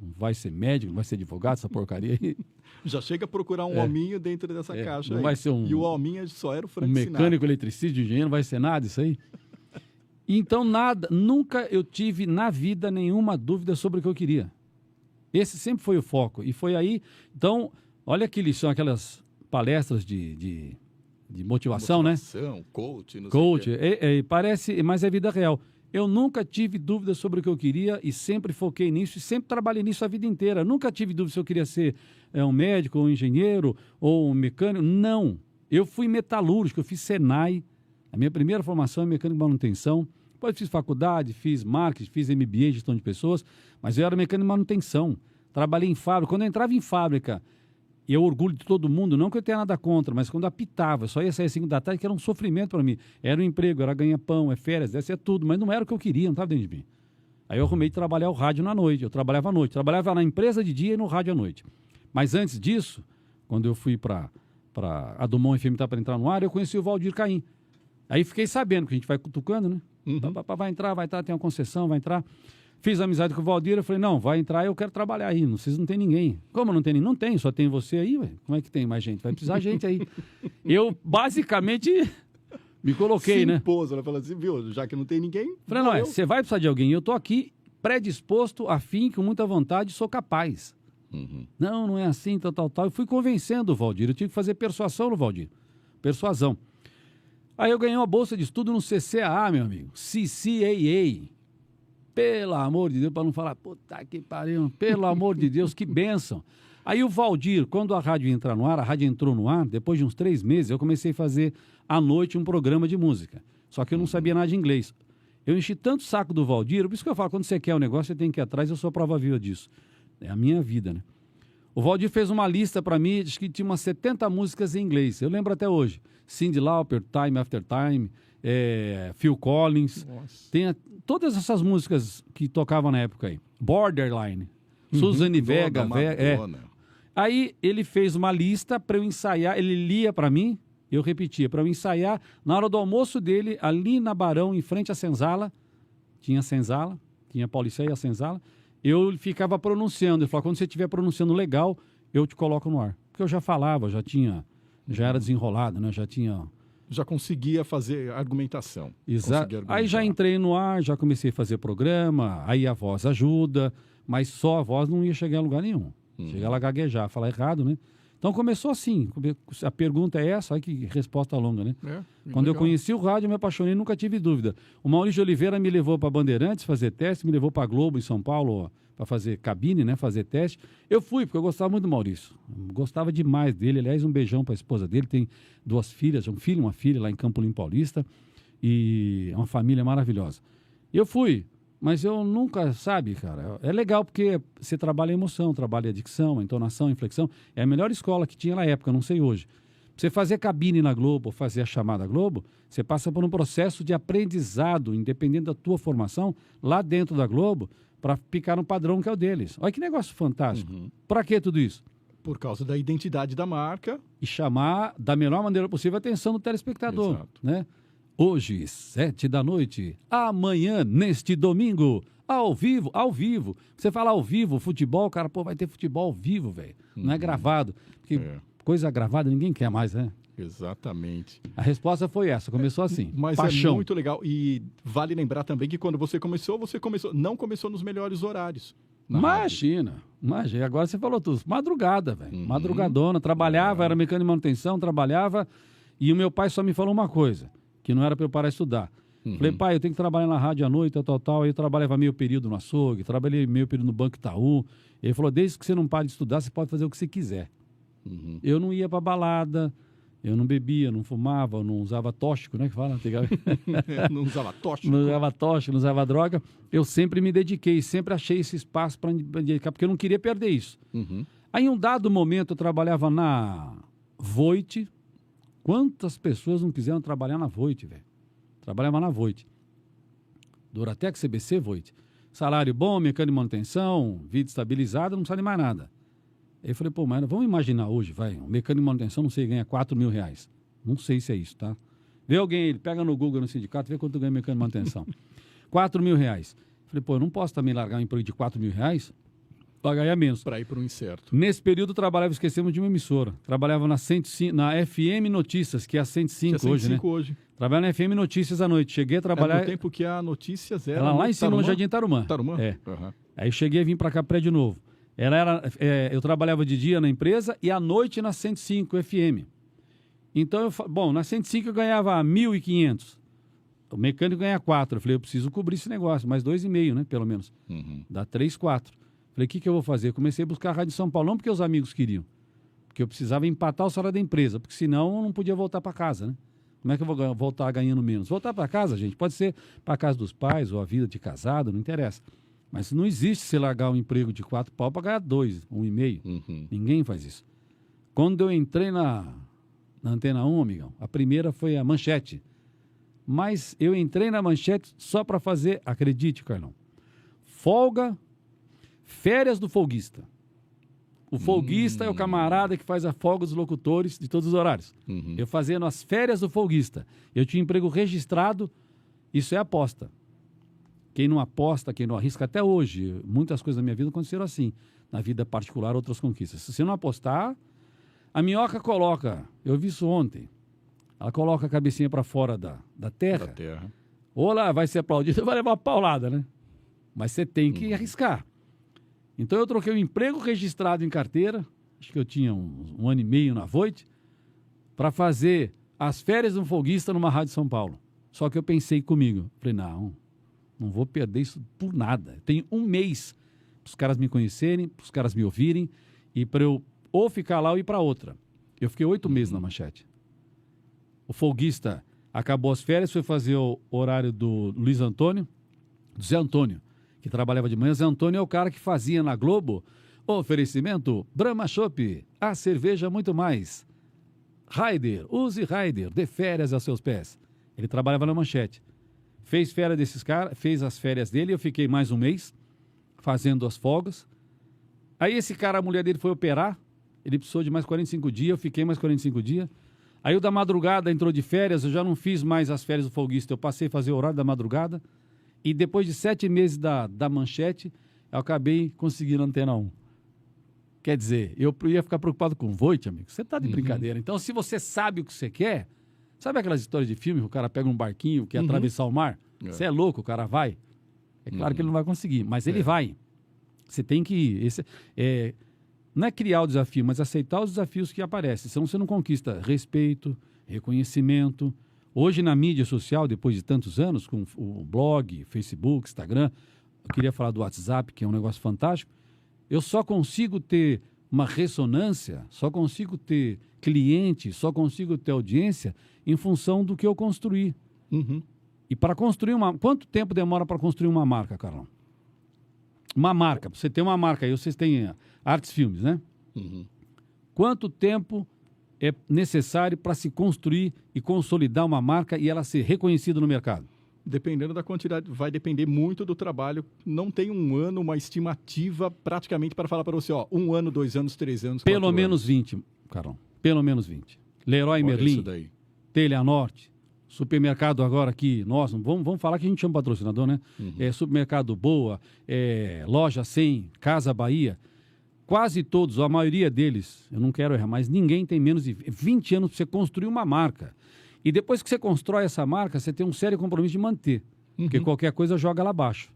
Não vai ser médico, não vai ser advogado, essa porcaria aí. Já chega a procurar um hominho dentro dessa caixa não aí. Vai ser E o hominho só era o Frank Sinatra. Mecânico, eletricista, engenheiro, não vai ser nada isso aí. Então nunca eu tive na vida nenhuma dúvida sobre o que eu queria. Esse sempre foi o foco. E foi aí, então, olha que lição, aquelas palestras de motivação, né? Coach, não Coach, sei o quê. parece, mas é vida real. Eu nunca tive dúvida sobre o que eu queria e sempre foquei nisso e sempre trabalhei nisso a vida inteira. Nunca tive dúvida se eu queria ser um médico, ou um engenheiro, ou um mecânico. Não. Eu fui metalúrgico, eu fiz Senai. A minha primeira formação é mecânico de manutenção. Depois fiz faculdade, fiz marketing, fiz MBA, gestão de pessoas, mas eu era mecânico de manutenção. Trabalhei em fábrica. Quando eu entrava em fábrica, e eu orgulho de todo mundo, não que eu tenha nada contra, mas quando apitava, só ia sair às 5 da tarde, que era um sofrimento para mim. Era um emprego, era ganha-pão, é férias, é tudo, mas não era o que eu queria, não estava dentro de mim. Aí eu arrumei de trabalhar o rádio na noite, eu trabalhava à noite, trabalhava na empresa de dia e no rádio à noite. Mas antes disso, quando eu fui para a Dumont FM para entrar no ar, eu conheci o Valdir Caim. Aí fiquei sabendo que a gente vai cutucando, né? Vai entrar, tem uma concessão, vai entrar. Fiz amizade com o Valdir, eu falei, não, vai entrar, eu quero trabalhar aí, vocês não tem ninguém. Como não tem ninguém? Não tem, só tem você aí, ué. Como é que tem mais gente? Vai precisar de gente aí. Eu, basicamente, me coloquei, né? Ela falou assim, viu, já que não tem ninguém... Falei, não, você vai precisar de alguém, eu tô aqui predisposto, afim, com muita vontade, sou capaz. Não é assim, tal. Eu fui convencendo o Valdir, eu tive que fazer persuasão no Valdir. Persuasão. Aí eu ganhei uma bolsa de estudo no CCAA, meu amigo. CCAA. Pelo amor de Deus, para não falar, puta que pariu, pelo amor de Deus, que bênção. Aí o Valdir, quando a rádio entra no ar, a rádio entrou no ar, depois de uns 3 meses, eu comecei a fazer à noite um programa de música. Só que eu não sabia nada de inglês. Eu enchi tanto o saco do Valdir, por isso que eu falo, quando você quer um negócio, você tem que ir atrás, eu sou a prova viva disso. É a minha vida, né? O Valdir fez uma lista para mim, diz que tinha umas 70 músicas em inglês. Eu lembro até hoje. Cyndi Lauper, Time After Time, Phil Collins. Tem todas essas músicas que tocavam na época aí. Borderline, Suzane Vega. Aí ele fez uma lista para eu ensaiar, ele lia para mim, eu repetia, para eu ensaiar. Na hora do almoço dele, ali na Barão, em frente à Senzala, tinha a Paulicéia e a Senzala, eu ficava pronunciando. Ele falou, quando você estiver pronunciando legal, eu te coloco no ar. Porque eu já falava, já era desenrolado, né? Já conseguia fazer argumentação. Exato. Aí já entrei no ar, já comecei a fazer programa, aí a voz ajuda, mas só a voz não ia chegar a lugar nenhum. Chegar lá a gaguejar, falar errado, né? Então começou assim, a pergunta é essa, olha que resposta longa, né? Quando eu conheci o rádio, eu me apaixonei, nunca tive dúvida. O Maurício de Oliveira me levou para Bandeirantes fazer teste, me levou para Globo em São Paulo para fazer cabine, né? Fazer teste. Eu fui, porque eu gostava muito do Maurício. Eu gostava demais dele. Aliás, um beijão para a esposa dele. Tem 2 filhas, um filho e uma filha lá em Campo Limpo Paulista. E é uma família maravilhosa. Eu fui. Mas eu nunca, sabe, cara, é legal porque você trabalha a emoção, trabalha a dicção, a entonação, a inflexão. É a melhor escola que tinha na época, não sei hoje. Você fazer cabine na Globo, ou fazer a chamada Globo, você passa por um processo de aprendizado, independente da tua formação, lá dentro da Globo, para ficar no padrão que é o deles. Olha que negócio fantástico. Para que tudo isso? Por causa da identidade da marca. E chamar da melhor maneira possível a atenção do telespectador, Exato. né? Hoje, 7 da noite, amanhã, neste domingo, ao vivo. Você fala ao vivo, futebol, cara, pô, vai ter futebol ao vivo, velho. Não é gravado. Porque coisa gravada ninguém quer mais, né? Exatamente. A resposta foi essa, começou assim. Mas paixão. É muito legal. E vale lembrar também que quando você começou, não começou nos melhores horários. Imagina. Agora você falou tudo. Madrugada, velho. Madrugadona. Trabalhava, era mecânico de manutenção, trabalhava. E o meu pai só me falou uma coisa, que não era para eu parar de estudar. Falei, pai, eu tenho que trabalhar na rádio à noite, tal. Aí eu trabalhava meio período no açougue, trabalhei meio período no Banco Itaú. Ele falou, desde que você não pare de estudar, você pode fazer o que você quiser. Eu não ia para balada, eu não bebia, não fumava, não usava tóxico, né? Que fala, não usava tóxico. Não usava tóxico, não usava droga. Eu sempre me dediquei, sempre achei esse espaço para me dedicar, porque eu não queria perder isso. Aí, em um dado momento, eu trabalhava na Voit. Quantas pessoas não quiseram trabalhar na Voit, velho? Trabalhava na Voit. Duratec, CBC, Voit. Salário bom, mecânico de manutenção, vida estabilizada, não precisa de mais nada. Aí eu falei, pô, mas vamos imaginar hoje, vai, um mecânico de manutenção, não sei, ganha 4 mil reais. Não sei se é isso, tá? Vê alguém, ele pega no Google, no sindicato, vê quanto ganha mecânico de manutenção. 4 mil reais. Falei, pô, eu não posso também largar um emprego de 4 mil reais para ganhar menos. Para ir para um incerto. Nesse período eu trabalhava, esquecemos de uma emissora. Trabalhava na FM Notícias, que é a 105, que é 105 hoje, né? Hoje. Trabalhava na FM Notícias à noite. Cheguei a trabalhar... No tempo que a Notícias era... Ela lá em cima, no Jardim Tarumã. Tarumã? É. Aí eu cheguei a vir para cá prédio novo. Eu trabalhava de dia na empresa e à noite na 105 FM. Então, na 105 eu ganhava 1.500. O mecânico ganha 4. Eu falei, eu preciso cobrir esse negócio, mais 2,5, né, pelo menos. Dá 3, 4. Falei, o que eu vou fazer? Eu comecei a buscar a Rádio São Paulo, não porque os amigos queriam, porque eu precisava empatar o salário da empresa, porque senão eu não podia voltar para casa, né? Como é que eu vou voltar ganhando menos? Voltar para casa, gente, pode ser para casa dos pais ou a vida de casado, não interessa. Mas não existe você largar um emprego de 4 pau para ganhar 2, 1,5. Ninguém faz isso. Quando eu entrei na Antena 1, amigão, a primeira foi a Manchete. Mas eu entrei na Manchete só para fazer, acredite, Carlão, férias do folguista. O folguista é o camarada que faz a folga dos locutores de todos os horários. Eu fazia nas férias do folguista. Eu tinha emprego registrado, isso é aposta. Quem não aposta, quem não arrisca, até hoje, muitas coisas da minha vida aconteceram assim. Na vida particular, outras conquistas. Se você não apostar, a minhoca coloca, eu vi isso ontem, ela coloca a cabecinha para fora da terra. Ou lá vai ser aplaudido, vai levar uma paulada, né? Mas você tem que arriscar. Então eu troquei o emprego registrado em carteira, acho que eu tinha um ano e meio na Voit, para fazer as férias de um folguista numa rádio São Paulo. Só que eu pensei comigo, falei, não vou perder isso por nada. Tenho um mês para os caras me conhecerem, para os caras me ouvirem, e para eu ou ficar lá ou ir para outra. Eu fiquei 8 meses na Manchete. O folguista acabou as férias, foi fazer o horário do Luiz Antônio, do Zé Antônio, que trabalhava de manhã. Zé Antônio é o cara que fazia na Globo oferecimento Brahma Chopp, a cerveja muito mais. Raider, use Raider, dê férias aos seus pés. Ele trabalhava na Manchete. Fez férias desses caras, fez as férias dele, eu fiquei mais um mês fazendo as folgas. Aí esse cara, a mulher dele foi operar, ele precisou de mais 45 dias, eu fiquei mais 45 dias. Aí o da madrugada entrou de férias, eu já não fiz mais as férias do folguista, eu passei a fazer o horário da madrugada. E depois de 7 meses da Manchete, eu acabei conseguindo a Antena 1. Quer dizer, eu ia ficar preocupado com o Voit, amigo. Você tá de brincadeira. Então, se você sabe o que você quer, sabe aquelas histórias de filme que o cara pega um barquinho, quer atravessar o mar? Você é louco, o cara vai. É claro que ele não vai conseguir, mas ele vai. Você tem que ir. não é criar o desafio, mas aceitar os desafios que aparecem. Senão você não conquista respeito, reconhecimento. Hoje, na mídia social, depois de tantos anos, com o blog, Facebook, Instagram, eu queria falar do WhatsApp, que é um negócio fantástico, eu só consigo ter uma ressonância, só consigo ter cliente, só consigo ter audiência em função do que eu construí. Uhum. E para construir uma... Quanto tempo demora para construir uma marca, Carlão? Uma marca. Você tem uma marca aí, vocês têm Artes Filmes, né? Uhum. Quanto tempo é necessário para se construir e consolidar uma marca e ela ser reconhecida no mercado? Dependendo da quantidade, vai depender muito do trabalho. Não tem um ano, uma estimativa praticamente para falar para você, ó, 1 ano, 2 anos, 3 anos, 4 Pelo menos anos. 20, Carlão. Pelo menos 20. Leroy Olha Merlin, isso daí. Telha Norte, supermercado agora aqui, nossa, vamos falar que a gente chama patrocinador, né? Uhum. Supermercado Boa, Loja 100, Casa Bahia, quase todos, a maioria deles, eu não quero errar, mas ninguém tem menos de 20 anos para você construir uma marca. E depois que você constrói essa marca, você tem um sério compromisso de manter, porque qualquer coisa joga lá abaixo.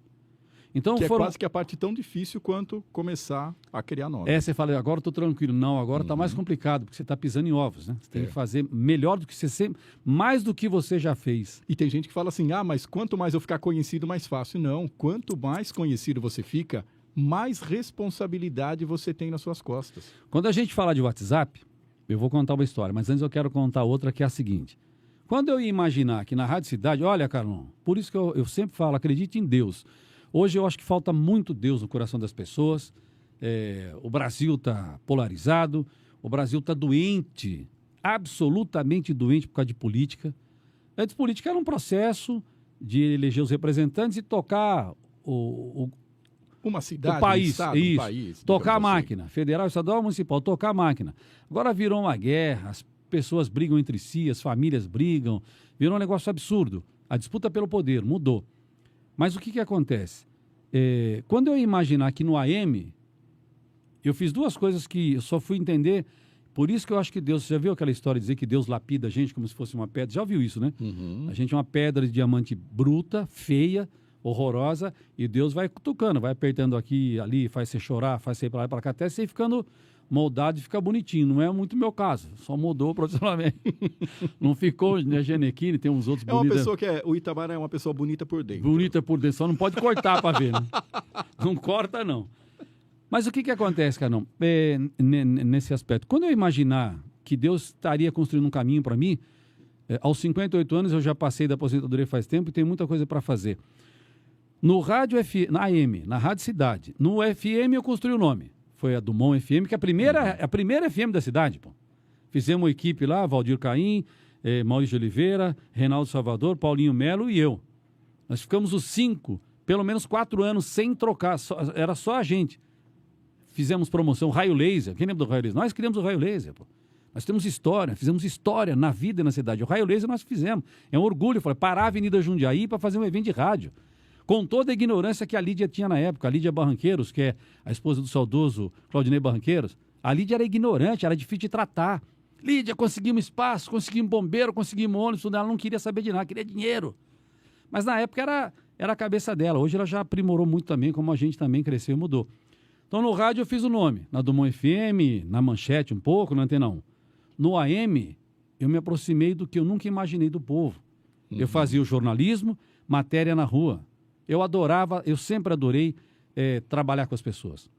Então, Que é quase que a parte tão difícil quanto começar a criar nova. Você fala, agora eu estou tranquilo. Não, agora está mais complicado, porque você está pisando em ovos, né? Você tem que fazer melhor do que você sempre, mais do que você já fez. E tem gente que fala assim, mas quanto mais eu ficar conhecido, mais fácil. Não, quanto mais conhecido você fica, mais responsabilidade você tem nas suas costas. Quando a gente fala de WhatsApp, eu vou contar uma história, mas antes eu quero contar outra que é a seguinte. Quando eu ia imaginar que na Rádio Cidade, olha, Carlão, por isso que eu sempre falo, acredite em Deus. Hoje eu acho que falta muito Deus no coração das pessoas. O Brasil está polarizado, o Brasil está doente, absolutamente doente por causa de política. Antes, política era um processo de eleger os representantes e tocar Uma cidade, o país, um estado, isso, um país. tocar a digamos assim. máquina, federal, estadual, municipal, tocar a máquina. Agora virou uma guerra, as pessoas brigam entre si, as famílias brigam, virou um negócio absurdo. A disputa pelo poder mudou. Mas o que acontece? Quando eu ia imaginar que no AM, eu fiz 2 coisas que eu só fui entender, por isso que eu acho que Deus, você já viu aquela história de dizer que Deus lapida a gente como se fosse uma pedra? Já ouviu isso, né? Uhum. A gente é uma pedra de diamante bruta, feia, horrorosa, e Deus vai cutucando, vai apertando aqui, ali, faz você chorar, faz você ir para lá e para cá, até você ir ficando moldado e ficar bonitinho. Não é muito o meu caso, só mudou profissionalmente. Não ficou, né, Genequine, tem uns outros É uma bonitos. pessoa o Itamar é uma pessoa bonita por dentro. Bonita por dentro, só não pode cortar para ver, né? Não corta, não. Mas o que acontece, Carlão, nesse aspecto? Quando eu imaginar que Deus estaria construindo um caminho para mim, aos 58 anos eu já passei da aposentadoria faz tempo e tenho muita coisa para fazer. No rádio na AM, na Rádio Cidade, no FM eu construí o nome. Foi a Dumont FM, que é a primeira FM da cidade, pô. Fizemos uma equipe lá, Valdir Caim, Maurício de Oliveira, Reinaldo Salvador, Paulinho Melo e eu. Nós ficamos os 5, pelo menos 4 anos sem trocar, era só a gente. Fizemos promoção, Raio Laser, quem lembra do Raio Laser? Nós criamos o Raio Laser, pô. Nós temos história, fizemos história na vida e na cidade. O Raio Laser nós fizemos. É um orgulho, parar a Avenida Jundiaí para fazer um evento de rádio. Com toda a ignorância que a Lídia tinha na época, a Lídia Barranqueiros, que é a esposa do saudoso Claudinei Barranqueiros, a Lídia era ignorante, era difícil de tratar. Lídia, conseguimos espaço, conseguimos bombeiro, conseguimos ônibus, ela não queria saber de nada, queria dinheiro. Mas na época era a cabeça dela, hoje ela já aprimorou muito também, como a gente também cresceu e mudou. Então no rádio eu fiz o nome, na Dumont FM, na Manchete um pouco, na Antena 1. No AM, eu me aproximei do que eu nunca imaginei do povo. Eu fazia o jornalismo, matéria na rua. Eu sempre adorei trabalhar com as pessoas.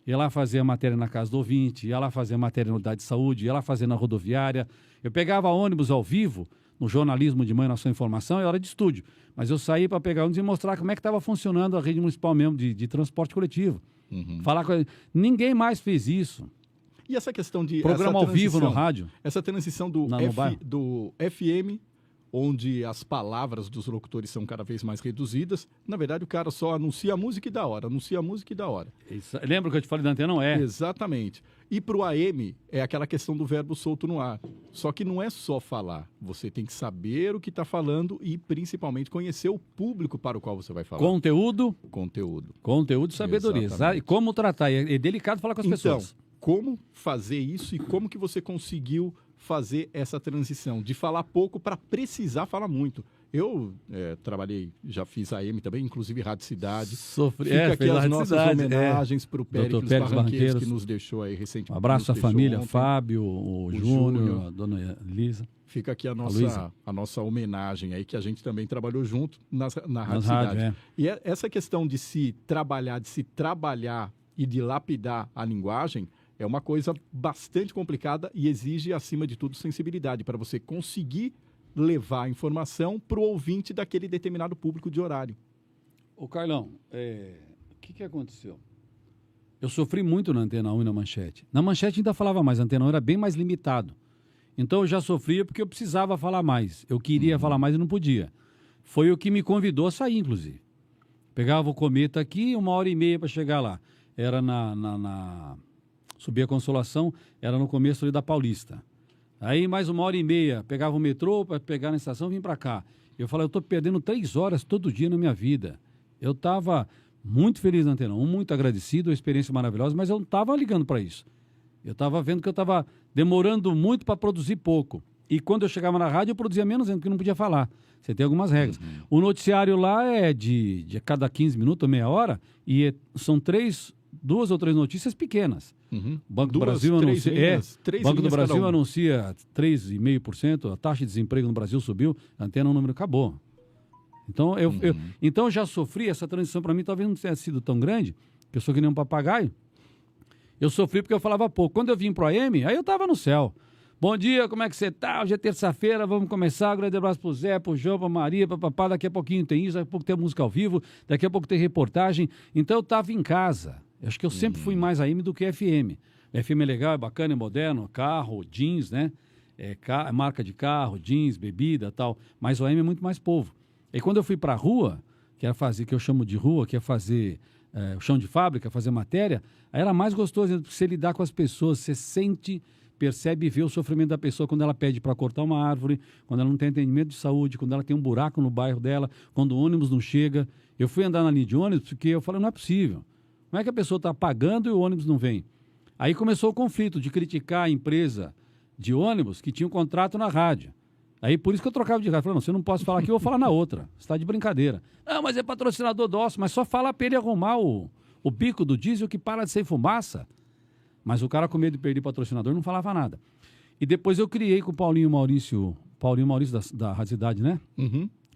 Ia lá fazer a matéria na casa do ouvinte, ia lá fazer a matéria na unidade de saúde, ia lá fazer na rodoviária. Eu pegava ônibus ao vivo, no jornalismo de manhã, na sua informação, é hora de estúdio. Mas eu saí para pegar ônibus e mostrar como é que estava funcionando a rede municipal mesmo de transporte coletivo. Falar com... Ninguém mais fez isso. E essa questão de... Programa ao vivo no rádio. Essa transição do FM, onde as palavras dos locutores são cada vez mais reduzidas. Na verdade, o cara só anuncia a música e da hora, Lembra que eu te falei da Antena? Não é? Exatamente. E para o AM, é aquela questão do verbo solto no ar. Só que não é só falar. Você tem que saber o que está falando e, principalmente, conhecer o público para o qual você vai falar. Conteúdo e sabedoria. E como tratar. É delicado falar com as pessoas. Como fazer isso e como que você conseguiu fazer essa transição de falar pouco para precisar falar muito. Eu já fiz AM também, inclusive Rádio Cidade. Fica aqui as nossas homenagens para o Péricles Barranqueiros, que nos deixou aí recentemente. Um abraço à família, ontem. Fábio, o Júnior, a dona Elisa. Fica aqui a nossa homenagem aí, que a gente também trabalhou junto na Rádio Cidade. E essa questão de se trabalhar e de lapidar a linguagem é uma coisa bastante complicada e exige, acima de tudo, sensibilidade para você conseguir levar a informação para o ouvinte daquele determinado público de horário. Ô, Carlão, o que aconteceu? Eu sofri muito na Antena 1 e na Manchete. Na Manchete ainda falava mais, a Antena 1 era bem mais limitado. Então eu já sofria porque eu precisava falar mais. Eu queria falar mais e não podia. Foi o que me convidou a sair, inclusive. Pegava o Cometa aqui, 1h30 para chegar lá. Era subia a Consolação, era no começo ali da Paulista. Aí mais 1h30, pegava o metrô para pegar na estação e vim para cá. Eu falei, eu estou perdendo 3 horas todo dia na minha vida. Eu estava muito feliz na Antena 1, muito agradecido, a experiência maravilhosa, mas eu não estava ligando para isso. Eu estava vendo que eu estava demorando muito para produzir pouco. E quando eu chegava na rádio, eu produzia menos, porque não podia falar. Você tem algumas regras. O noticiário lá é de cada 15 minutos ou meia hora, e são 2 ou 3 notícias pequenas. Banco do Brasil anuncia, Banco do Brasil anuncia 3,5%, a taxa de desemprego no Brasil subiu, a Antena 1 número acabou. Então então eu já sofri, essa transição para mim talvez não tenha sido tão grande, que eu sou que nem um papagaio. Eu sofri porque eu falava pouco. Quando eu vim pro AM, aí eu estava no céu. Bom dia, como é que você tá? Hoje é terça-feira, vamos começar. Grande abraço pro Zé, pro João, pra Maria, pra papá. Daqui a pouquinho tem isso, daqui a pouco tem música ao vivo, daqui a pouco tem reportagem. Então eu estava em casa. Acho que eu sempre fui mais AM do que FM. FM é legal, é bacana, é moderno, carro, jeans, né? Marca de carro, jeans, bebida e tal. Mas o AM é muito mais povo. E quando eu fui para a rua, que eu chamo de rua, que é fazer o chão de fábrica, fazer matéria, aí era mais gostoso, porque você lidar com as pessoas, você sente, percebe e vê o sofrimento da pessoa quando ela pede para cortar uma árvore, quando ela não tem atendimento de saúde, quando ela tem um buraco no bairro dela, quando o ônibus não chega. Eu fui andar na linha de ônibus porque eu falei, não é possível. Como é que a pessoa está pagando e o ônibus não vem? Aí começou o conflito de criticar a empresa de ônibus que tinha um contrato na rádio. Aí por isso que eu trocava de rádio. Falei, não, você não pode falar aqui, eu vou falar na outra. Você está de brincadeira. Não, mas é patrocinador nosso, mas só fala para ele arrumar o bico do diesel que para de ser fumaça. Mas o cara com medo de perder patrocinador não falava nada. E depois eu criei com o Paulinho Maurício da Rádio Cidade, né?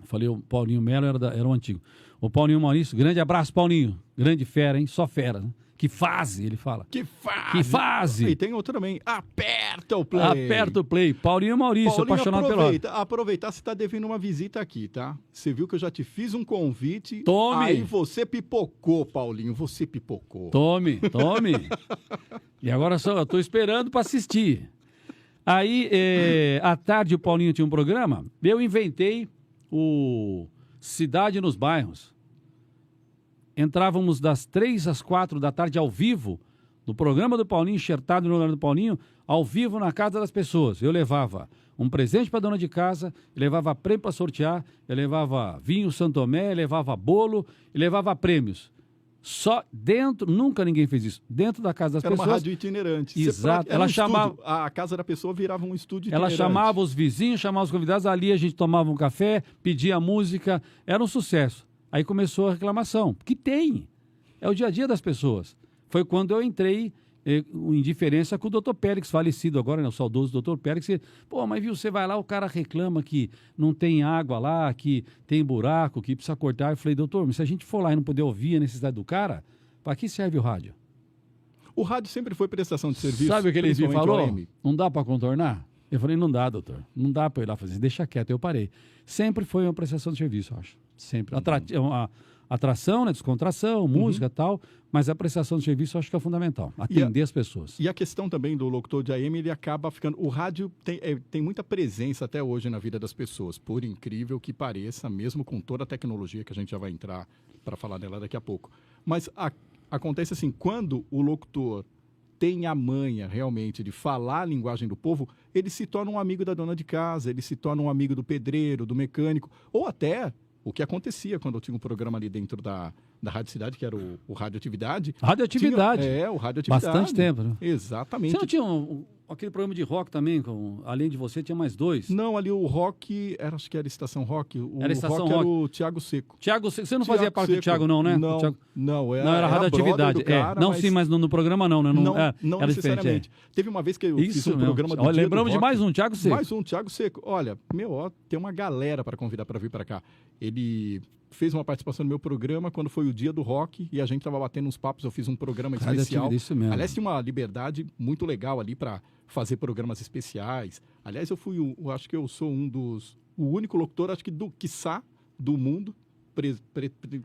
Falei, o Paulinho Melo era o antigo. O Paulinho Maurício, grande abraço, Paulinho. Grande fera, hein? Só fera, né? Que fase, ele fala. Que fase! Que fase! E tem outro também. Aperta o play! Aperta o play. Paulinho Maurício, apaixonado pelo aproveitar, você está devendo uma visita aqui, tá? Você viu que eu já te fiz um convite. Tome! Aí você pipocou, Paulinho. Você pipocou. Tome. E agora só, eu estou esperando para assistir. Aí, à tarde, o Paulinho tinha um programa. Eu inventei o Cidade nos Bairros. Entrávamos das 3 às 4 da tarde ao vivo, no programa do Paulinho, enxertado no horário do Paulinho, ao vivo na casa das pessoas. Eu levava um presente para a dona de casa, eu levava prêmio para sortear, eu levava vinho Santo Tomé, eu levava bolo, eu levava prêmios. Só dentro, nunca ninguém fez isso, dentro da casa das pessoas. Era uma rádio itinerante. Exato. Ela chamava, a casa da pessoa virava um estúdio itinerante. Ela chamava os vizinhos, chamava os convidados, ali a gente tomava um café, pedia música, era um sucesso. Aí começou a reclamação, que tem, é o dia a dia das pessoas. Foi quando eu entrei em diferença com o doutor Périx, falecido agora, né, o saudoso doutor Périx. Pô, mas viu, você vai lá, o cara reclama que não tem água lá, que tem buraco, que precisa cortar. Eu falei, doutor, mas se a gente for lá e não poder ouvir a necessidade do cara, para que serve o rádio? O rádio sempre foi prestação de serviço. Sabe o que ele me falou? Não dá para contornar? Eu falei, não dá, doutor. Não dá para ir lá fazer. Deixa quieto, eu parei. Sempre foi uma prestação de serviço, eu acho. Sempre. Atração, né, descontração, música e tal, mas a prestação de serviço eu acho que é fundamental. Atender as pessoas. E a questão também do locutor de AM, ele acaba ficando... O rádio tem muita presença até hoje na vida das pessoas, por incrível que pareça, mesmo com toda a tecnologia que a gente já vai entrar para falar dela daqui a pouco. Mas acontece assim, quando o locutor tem a manha realmente de falar a linguagem do povo, ele se torna um amigo da dona de casa, ele se torna um amigo do pedreiro, do mecânico, ou até o que acontecia quando eu tinha um programa ali dentro da Rádio Cidade, que era o Radioatividade. Radioatividade. O Radioatividade. Bastante tempo, né? Exatamente. Você não tinha Aquele programa de rock também, além de você, tinha mais dois. Não, ali o rock, acho que era Estação Rock. Era Estação rock. Rock. Era o Thiago Seco. Thiago Seco, você não Thiago fazia parte Seco. do Thiago, não, né? Não, Thiago... não, era radioatividade. Cara, não, mas... sim, mas no programa não, né? Não era necessariamente. Teve uma vez que eu fiz um programa do Olha, Dia lembramos do de Rock. mais um, Thiago Seco. Mais um, Thiago Seco. Olha, tem uma galera para convidar para vir para cá. Ele fez uma participação no meu programa quando foi o Dia do Rock e a gente estava batendo uns papos, eu fiz um programa especial. Isso mesmo. Aliás, tinha uma liberdade muito legal ali para fazer programas especiais. Aliás, acho que eu sou o único locutor, acho que quiçá, do mundo,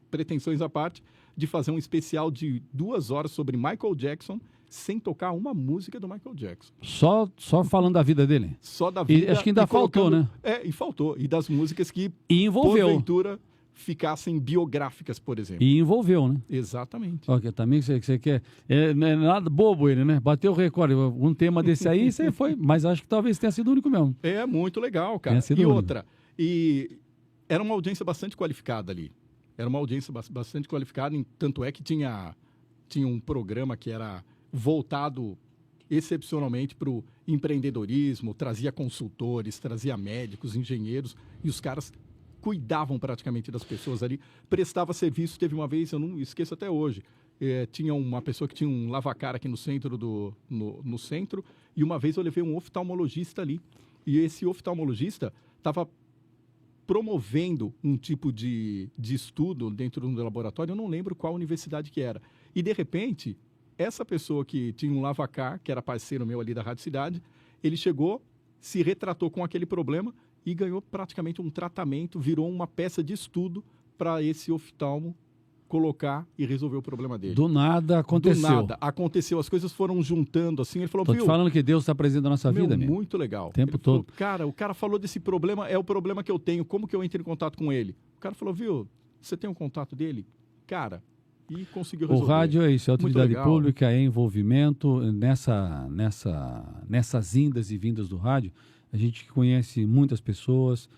pretensões à parte, de fazer um especial de 2 horas sobre Michael Jackson sem tocar uma música do Michael Jackson. Só falando da vida dele? Só da vida. E acho que ainda faltou, né? E faltou. E das músicas que, envolveu. porventura, ficassem biográficas, por exemplo. E envolveu, né? Exatamente. Ok, também você quer... não é nada bobo ele, né? Bateu o recorde. Um tema desse aí, você foi... Mas acho que talvez tenha sido o único mesmo. É muito legal, cara. E outra. E era uma audiência bastante qualificada ali. Era uma audiência bastante qualificada, tanto é que tinha um programa que era voltado excepcionalmente para o empreendedorismo, trazia consultores, trazia médicos, engenheiros, e os caras cuidavam praticamente das pessoas ali, prestava serviço. Teve uma vez, eu não esqueço até hoje, tinha uma pessoa que tinha um lavacar aqui no centro, no centro, e uma vez eu levei um oftalmologista ali, e esse oftalmologista estava promovendo um tipo de estudo dentro do laboratório, eu não lembro qual universidade que era. E, de repente, essa pessoa que tinha um lavacar, que era parceiro meu ali da Rádio Cidade, ele chegou, se retratou com aquele problema e ganhou praticamente um tratamento, virou uma peça de estudo para esse oftalmo colocar e resolver o problema dele. Do nada aconteceu. Do nada aconteceu, as coisas foram juntando assim, ele falou, Tô te falando que Deus está presente na nossa vida, meu. Muito legal. O tempo ele todo. Falou, cara, o cara falou desse problema, é o problema que eu tenho, como que eu entro em contato com ele? O cara falou, viu, você tem um contato dele? Cara, e conseguiu resolver. O rádio é isso, é utilidade pública, é envolvimento. Nessas indas e vindas do rádio, a gente conhece muitas pessoas,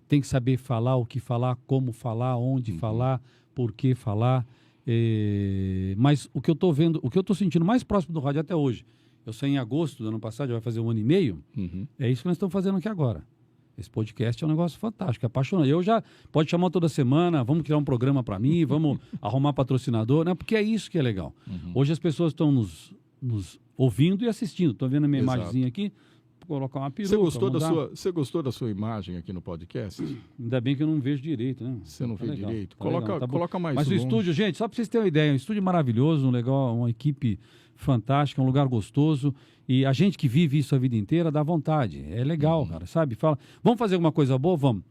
tem que saber falar, o que falar, como falar, onde falar, por que falar. Mas o que eu estou vendo, o que eu estou sentindo mais próximo do rádio até hoje, eu saí em agosto do ano passado, já vai fazer 1 ano e meio, é isso que nós estamos fazendo aqui agora. Esse podcast é um negócio fantástico, é apaixonante. Eu já, pode chamar toda semana, vamos criar um programa para mim, vamos arrumar patrocinador, né? Porque é isso que é legal. Hoje as pessoas estão nos ouvindo e assistindo. Estou vendo a minha imagenzinha aqui, vou colocar uma peruca. Você gostou da sua imagem aqui no podcast? Ainda bem que eu não vejo direito, né? Você não vê direito? Tá legal, Coloca mais Mas longe. o estúdio, gente, só para vocês terem uma ideia, um estúdio maravilhoso, um legal, uma equipe fantástica, um lugar gostoso. E a gente que vive isso a vida inteira dá vontade. É legal, cara, sabe? Fala, vamos fazer alguma coisa boa? Vamos.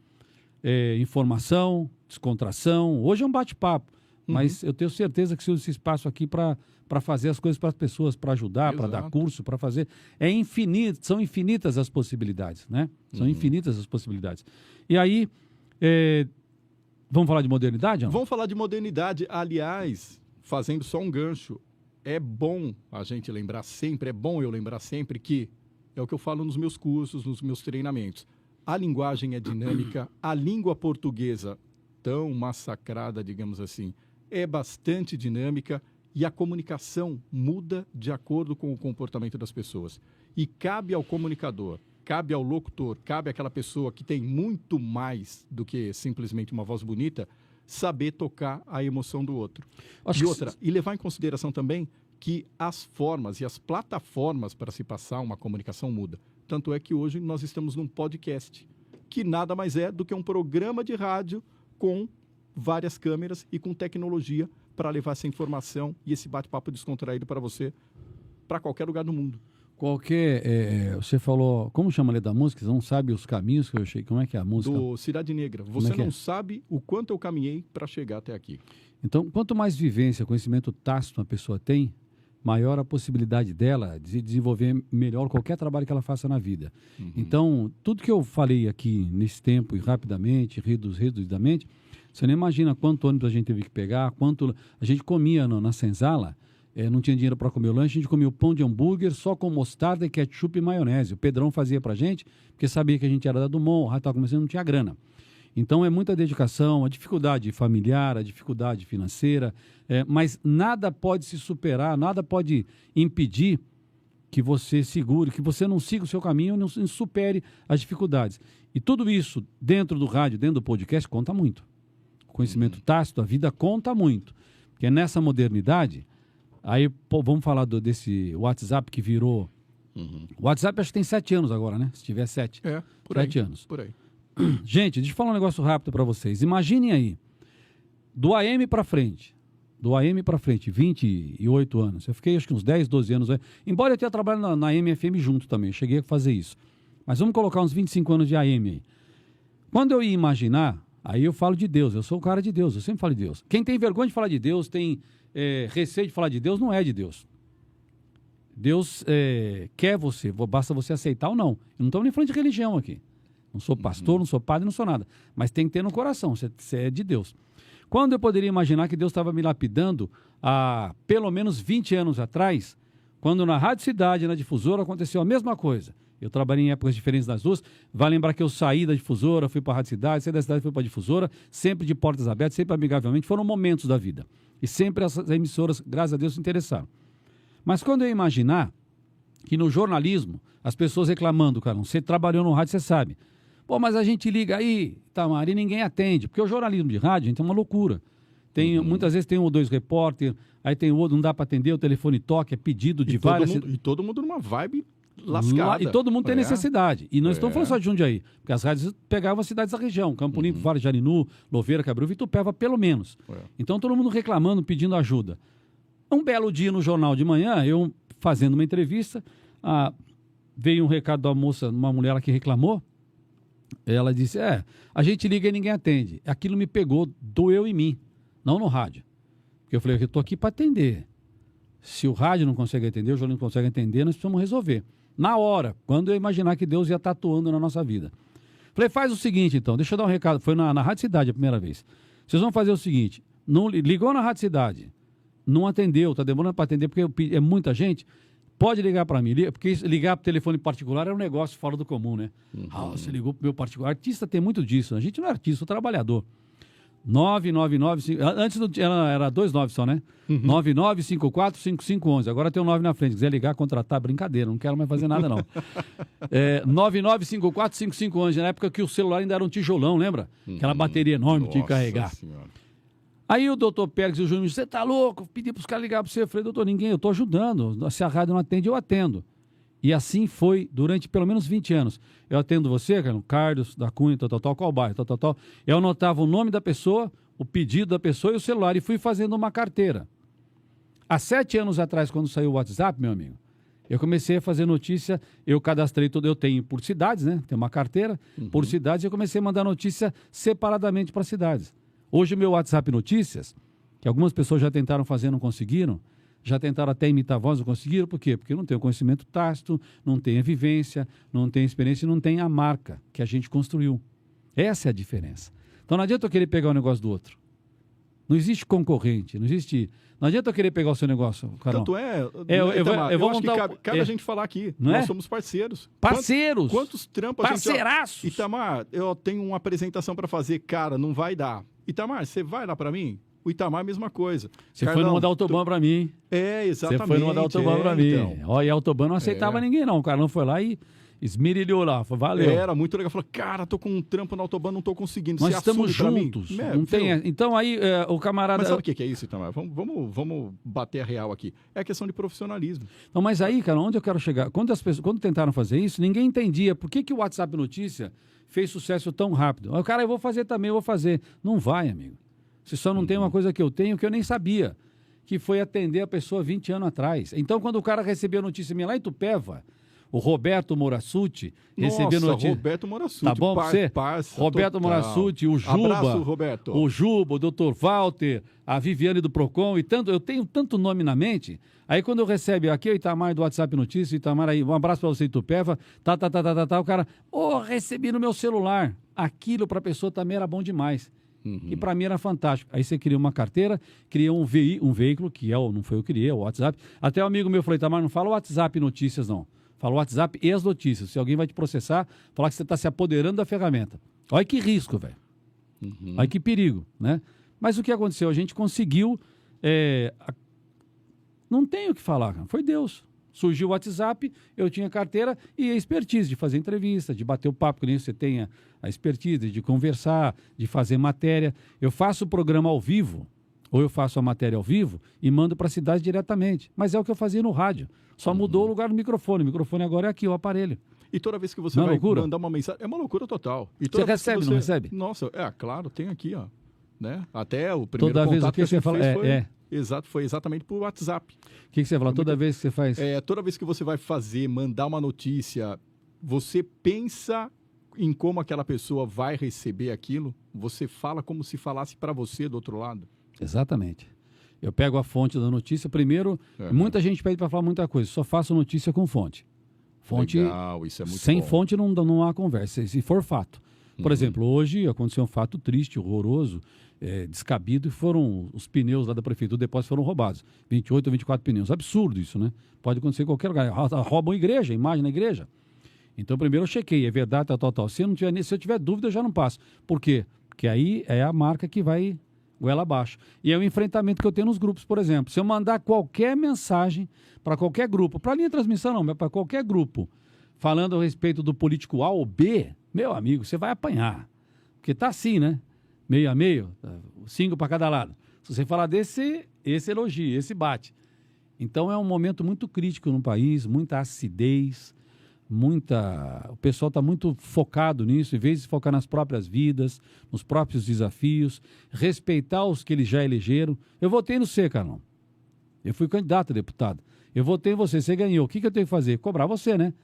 Informação, descontração. Hoje é um bate-papo. Mas eu tenho certeza que se usa esse espaço aqui para fazer as coisas para as pessoas, para ajudar, para dar curso, para fazer. São infinitas as possibilidades, né? São infinitas as possibilidades. E aí, vamos falar de modernidade? Não? Vamos falar de modernidade. Aliás, fazendo só um gancho, é bom a gente lembrar sempre, é bom eu lembrar sempre que é o que eu falo nos meus cursos, nos meus treinamentos. A linguagem é dinâmica, a língua portuguesa, tão massacrada, digamos assim, é bastante dinâmica e a comunicação muda de acordo com o comportamento das pessoas. E cabe ao comunicador, cabe ao locutor, cabe àquela pessoa que tem muito mais do que simplesmente uma voz bonita, saber tocar a emoção do outro. E levar em consideração também que as formas e as plataformas para se passar uma comunicação muda. Tanto é que hoje nós estamos num podcast, que nada mais é do que um programa de rádio com várias câmeras e com tecnologia para levar essa informação e esse bate-papo descontraído para você, para qualquer lugar do mundo. Você falou, como chama a letra da música? Você não sabe os caminhos que eu achei. Como é que é a música? Do Cidade Negra. Você não sabe o quanto eu caminhei para chegar até aqui. Então, quanto mais vivência, conhecimento tácito uma pessoa tem, maior a possibilidade dela de desenvolver melhor qualquer trabalho que ela faça na vida. Então, tudo que eu falei aqui nesse tempo e rapidamente, reduzidamente, você não imagina quanto ônibus a gente teve que pegar, quanto a gente comia na senzala. Não tinha dinheiro para comer o lanche, a gente comia o pão de hambúrguer só com mostarda, ketchup e maionese. O Pedrão fazia para a gente, porque sabia que a gente era da Dumont, o raio estava começando, não tinha grana. Então é muita dedicação, a dificuldade familiar, a dificuldade financeira, mas nada pode se superar, nada pode impedir que você segure, que você não siga o seu caminho, não supere as dificuldades. E tudo isso dentro do rádio, dentro do podcast, conta muito. O conhecimento tácito, a vida conta muito. Porque nessa modernidade, aí vamos falar desse WhatsApp que virou... O WhatsApp acho que tem 7 anos agora, né? Se tiver 7. Por 7 aí, anos. por aí. Gente, deixa eu falar um negócio rápido para vocês. Imaginem aí, do AM para frente, 28 anos. Eu fiquei acho que uns 10, 12 anos. Embora eu tenha trabalhado na AM e FM junto também, cheguei a fazer isso. Mas vamos colocar uns 25 anos de AM aí. Quando eu ia imaginar, aí eu falo de Deus, eu sou o cara de Deus, eu sempre falo de Deus. Quem tem vergonha de falar de Deus, tem receio de falar de Deus, não é de Deus. Deus quer você, basta você aceitar ou não. Eu não estou nem falando de religião aqui. Não sou pastor, não sou padre, não sou nada. Mas tem que ter no coração, você é de Deus. Quando eu poderia imaginar que Deus estava me lapidando há pelo menos 20 anos atrás, quando na Rádio Cidade, na Difusora, aconteceu a mesma coisa. Eu trabalhei em épocas diferentes das duas. Vai lembrar que eu saí da Difusora, fui para a Rádio Cidade, saí da cidade, fui para a Difusora, sempre de portas abertas, sempre amigavelmente. Foram momentos da vida. E sempre essas emissoras, graças a Deus, se interessaram. Mas quando eu imaginar que no jornalismo, as pessoas reclamando, cara, você trabalhou no rádio, você sabe. Pô, mas a gente liga aí, Itamar, e ninguém atende. Porque o jornalismo de rádio, gente, é uma loucura. Muitas vezes tem 1 ou 2 repórter, aí tem outro, não dá para atender, o telefone toca, é pedido de várias... E todo mundo numa vibe lascada. E todo mundo tem necessidade. E não estamos falando só de Jundiaí, porque as rádios pegavam as cidades da região, Campo Limpo, Vale de Jarinu, Louveira, Cabreúva e Itupeva, pelo menos. Então todo mundo reclamando, pedindo ajuda. Um belo dia no jornal de manhã, eu fazendo uma entrevista, veio um recado da moça, uma mulher que reclamou, ela disse, a gente liga e ninguém atende. Aquilo me pegou, doeu em mim, não no rádio. Porque eu falei, eu estou aqui para atender. Se o rádio não consegue atender, o jornal não consegue atender, nós precisamos resolver. Na hora, quando eu imaginar que Deus ia estar atuando na nossa vida. Falei, faz o seguinte então, deixa eu dar um recado, foi na Rádio Cidade a primeira vez. Vocês vão fazer o seguinte, ligou na Rádio Cidade, não atendeu, está demorando para atender porque é muita gente, pode ligar para mim, porque ligar para o telefone particular é um negócio fora do comum, né? Você ligou para o meu particular. Artista tem muito disso, a gente não é artista, é trabalhador. 999, antes era 29 só, né? 99545511, agora tem um 9 na frente, quiser ligar, contratar, brincadeira, não quero mais fazer nada não. 99545511, na época que o celular ainda era um tijolão, lembra? Aquela bateria enorme que tinha que carregar. Senhora. Aí o doutor Pérez e o Júnior me disseram, você tá louco? Pedi para os caras ligar para você. Eu falei, doutor, ninguém, eu estou ajudando. Se a rádio não atende, eu atendo. E assim foi durante pelo menos 20 anos. Eu atendo você, Carlos da Cunha, tal, qual bairro, tal. Eu anotava o nome da pessoa, o pedido da pessoa e o celular e fui fazendo uma carteira. Há 7 anos atrás, quando saiu o WhatsApp, meu amigo, eu comecei a fazer notícia, eu cadastrei tudo, eu tenho por cidades, né? Tem uma carteira, por cidades, eu comecei a mandar notícia separadamente para cidades. Hoje o meu WhatsApp Notícias, que algumas pessoas já tentaram fazer, não conseguiram, já tentaram até imitar a voz, não conseguiram, por quê? Porque não tem o conhecimento tácito, não tem a vivência, não tem a experiência e não tem a marca que a gente construiu. Essa é a diferença. Então não adianta eu querer pegar o negócio do outro. Não existe concorrente, não adianta eu querer pegar o seu negócio, Carol. Tanto eu vou montar, cabe a gente falar aqui, nós somos parceiros. Parceiros! Quantos trampos a gente... Parceiraços! Itamar, eu tenho uma apresentação para fazer, cara, não vai dar. Itamar, você vai lá para mim? O Itamar, a mesma coisa. Você foi no mandar autobahn para mim. Exatamente. Você foi no mandar autobahn para mim. Então. Olha, e a autobahn não aceitava ninguém, não. O cara não foi lá e esmirilhou lá. Falou, valeu. Era muito legal. Falou, cara, tô com um trampo na autobahn, não tô conseguindo. Nós estamos juntos. Não tem... Então aí o camarada... Mas sabe o que é isso, Itamar? Vamos bater a real aqui. É a questão de profissionalismo. Não, mas aí, cara, onde eu quero chegar? Quando tentaram fazer isso, ninguém entendia por que o WhatsApp Notícia fez sucesso tão rápido. O cara, eu vou fazer também, eu vou fazer. Não vai, amigo. Você só não tem uma coisa que eu tenho que eu nem sabia, que foi atender a pessoa 20 anos atrás. Então, quando o cara recebeu a notícia minha lá em Tupéva, o Roberto Morassuti recebeu notícia. Roberto Morassuti. Tá bom pra você? Roberto Morassuti, o Juba. Abraço, Roberto. O Juba, o Dr. Walter, a Viviane do Procon e tanto. Eu tenho tanto nome na mente. Aí quando eu recebo aqui o Itamar do WhatsApp Notícias, Itamar aí, um abraço pra você em Tupéva, o cara, recebi no meu celular. Aquilo pra pessoa também era bom demais. E para mim era fantástico. Aí você cria uma carteira, cria um veículo, que não foi eu que criei, é o WhatsApp. Até um amigo meu falou, Itamar, não fala WhatsApp Notícias, não. Fala WhatsApp e as notícias. Se alguém vai te processar, falar que você está se apoderando da ferramenta. Olha que risco, velho. Olha que perigo, né? Mas o que aconteceu? A gente conseguiu... Não tem o que falar, cara. Foi Deus. Surgiu o WhatsApp, eu tinha carteira e a expertise de fazer entrevista, de bater o papo, que nem você tenha a expertise de conversar, de fazer matéria. Eu faço o programa ao vivo, ou eu faço a matéria ao vivo e mando para a cidade diretamente. Mas é o que eu fazia no rádio. Só mudou o lugar do microfone. O microfone agora é aqui, o aparelho. E toda vez que você Não é vai loucura? mandar uma mensagem, é uma loucura total. E Você toda vez que recebe, não recebe? Nossa, claro, tem aqui, ó. Né? Até o primeiro Toda vez o contato que a você gente fala? fez foi, Exato. foi exatamente por WhatsApp. O que você fala? Toda vez que você faz... Toda vez que você vai mandar uma notícia, você pensa em como aquela pessoa vai receber aquilo, você fala como se falasse para você do outro lado. Exatamente. Eu pego a fonte da notícia. Primeiro, muita gente pede para falar muita coisa. Só faço notícia com fonte. Fonte, legal, isso é muito sem bom. fonte não há conversa, se for fato. Por exemplo, hoje aconteceu um fato triste, horroroso, descabido, e foram os pneus lá da prefeitura do depósito foram roubados. 28 ou 24 pneus. Absurdo isso, né? Pode acontecer em qualquer lugar. Roubam igreja, imagem na igreja. Então, primeiro eu chequei, é verdade, tal. Se eu tiver dúvida, eu já não passo. Por quê? Porque aí é a marca que vai goela abaixo. E é o enfrentamento que eu tenho nos grupos, por exemplo. Se eu mandar qualquer mensagem para qualquer grupo, para a linha de transmissão não, mas para qualquer grupo, falando a respeito do político A ou B, meu amigo, você vai apanhar. Porque tá assim, né? Meio a meio, 5 para cada lado. Se você falar desse, esse elogia, esse bate. Então é um momento muito crítico no país, muita acidez, o pessoal está muito focado nisso, em vez de focar nas próprias vidas, nos próprios desafios, respeitar os que eles já elegeram. Eu votei no você, Carlão. Eu fui candidato a deputado. Eu votei em você, você ganhou. O que eu tenho que fazer? Cobrar você, né?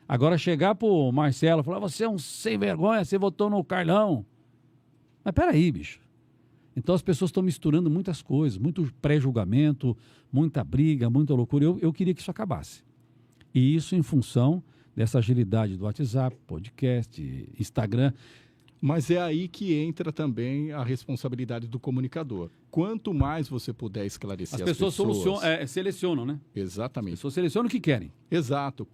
Agora chegar pro Marcelo e falar, você é um sem vergonha, você votou no Carlão. Mas peraí, bicho. Então as pessoas estão misturando muitas coisas, muito pré-julgamento, muita briga, muita loucura. Eu queria que isso acabasse. E isso em função dessa agilidade do WhatsApp, podcast, Instagram. Mas é aí que entra também a responsabilidade do comunicador. Quanto mais você puder esclarecer as pessoas... selecionam, né? Exatamente. As pessoas selecionam o que querem. Exato.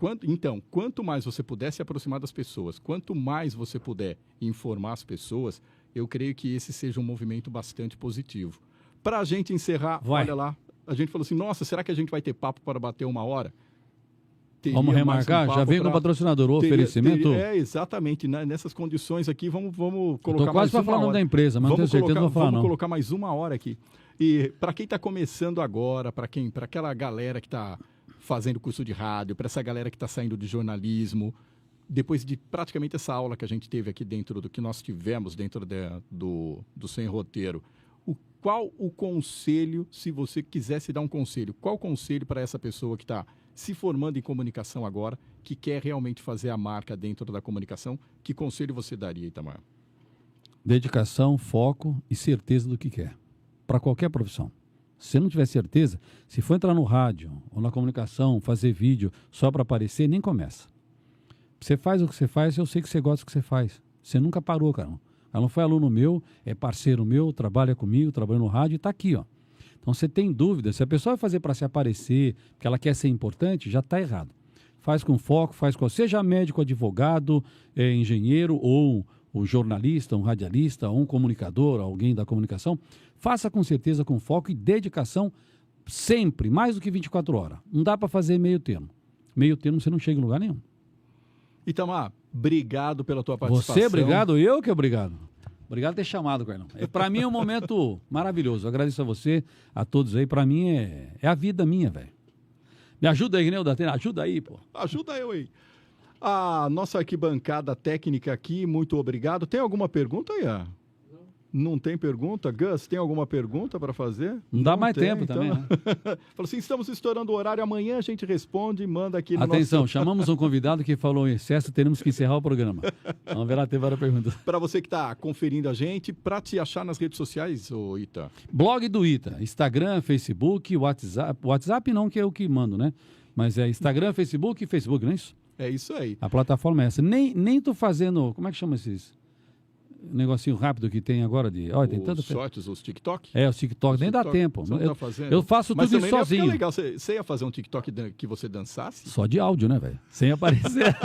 Quanto mais você puder se aproximar das pessoas, quanto mais você puder informar as pessoas, eu creio que esse seja um movimento bastante positivo. Para a gente encerrar, olha lá, a gente falou assim, nossa, será que a gente vai ter papo para bater 1 hora? Vamos remarcar? Já vem com o patrocinador, o oferecimento? Exatamente. Nessas condições aqui, vamos colocar Estou quase para falar o nome da empresa, mas não tenho certeza, não vou falar não. Vamos colocar mais 1 hora aqui. E para quem está começando agora, para aquela galera que está fazendo curso de rádio, para essa galera que está saindo de jornalismo, depois de praticamente essa aula que a gente teve aqui dentro do que nós tivemos dentro do Sem Roteiro, qual o conselho, se você quisesse dar um conselho, qual o conselho para essa pessoa que está se formando em comunicação agora, que quer realmente fazer a marca dentro da comunicação, que conselho você daria, Itamar? Dedicação, foco e certeza do que quer, para qualquer profissão. Se você não tiver certeza, se for entrar no rádio ou na comunicação, fazer vídeo só para aparecer, nem começa. Você faz o que você faz, eu sei que você gosta do que você faz. Você nunca parou, cara. Ela não foi aluno meu, é parceiro meu, trabalha comigo, trabalha no rádio e está aqui, ó. Então, você tem dúvida, se a pessoa vai fazer para se aparecer, porque ela quer ser importante, já está errado. Faz com foco, seja médico, advogado, engenheiro, ou o jornalista, um radialista, ou um comunicador, alguém da comunicação, faça com certeza, com foco e dedicação, sempre, mais do que 24 horas. Não dá para fazer meio termo. Meio termo você não chega em lugar nenhum. Itamar, obrigado pela tua participação. Você, obrigado, eu que obrigado. Obrigado por ter chamado, Carlão. Para mim é um momento maravilhoso. Eu agradeço a você, a todos aí. Para mim é a vida minha, velho. Me ajuda aí, Gneu Datena. Ajuda aí, pô. Ajuda eu aí. A nossa arquibancada técnica aqui, muito obrigado. Tem alguma pergunta aí? Não tem pergunta? Gus, tem alguma pergunta para fazer? Não dá mais tempo então... também, né? Falou assim, estamos estourando o horário, amanhã a gente responde e manda aqui no Atenção, chamamos um convidado que falou em excesso, teremos que encerrar o programa. Vamos ver lá, tem várias perguntas. Para você que está conferindo a gente, para te achar nas redes sociais, ô Ita? Blog do Ita, Instagram, Facebook, WhatsApp. WhatsApp não, que é o que mando, né? Mas é Instagram, Facebook e Facebook, não é isso? É isso aí. A plataforma é essa. Nem tô fazendo, como é que chama esses... negocinho rápido que tem agora de... Olha, tem tanto... shorts, os TikTok? Os TikTok, nem dá tempo. Eu faço mas tudo isso sozinho. Mas legal, você ia fazer um TikTok que você dançasse? Só de áudio, né, velho? Sem aparecer.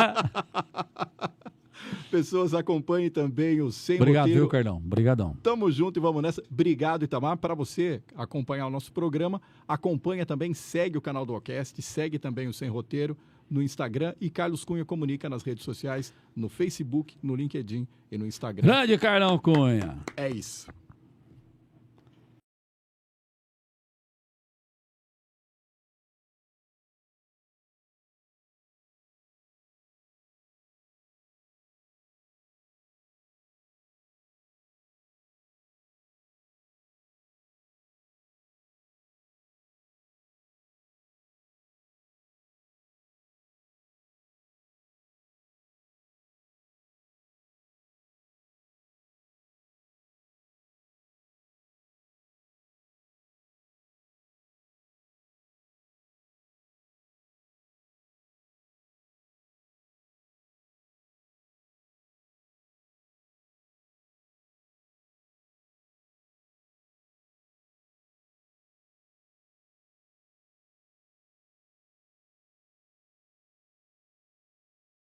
Pessoas, acompanhem também o Sem Obrigado, Roteiro. viu, Carlão? Obrigadão. Tamo junto e vamos nessa. Obrigado, Itamar. Para você acompanhar o nosso programa, acompanha também, segue o canal do Ocast, segue também o Sem Roteiro no Instagram e Carlos Cunha comunica nas redes sociais, no Facebook, no LinkedIn e no Instagram. Grande Carlão Cunha. É isso.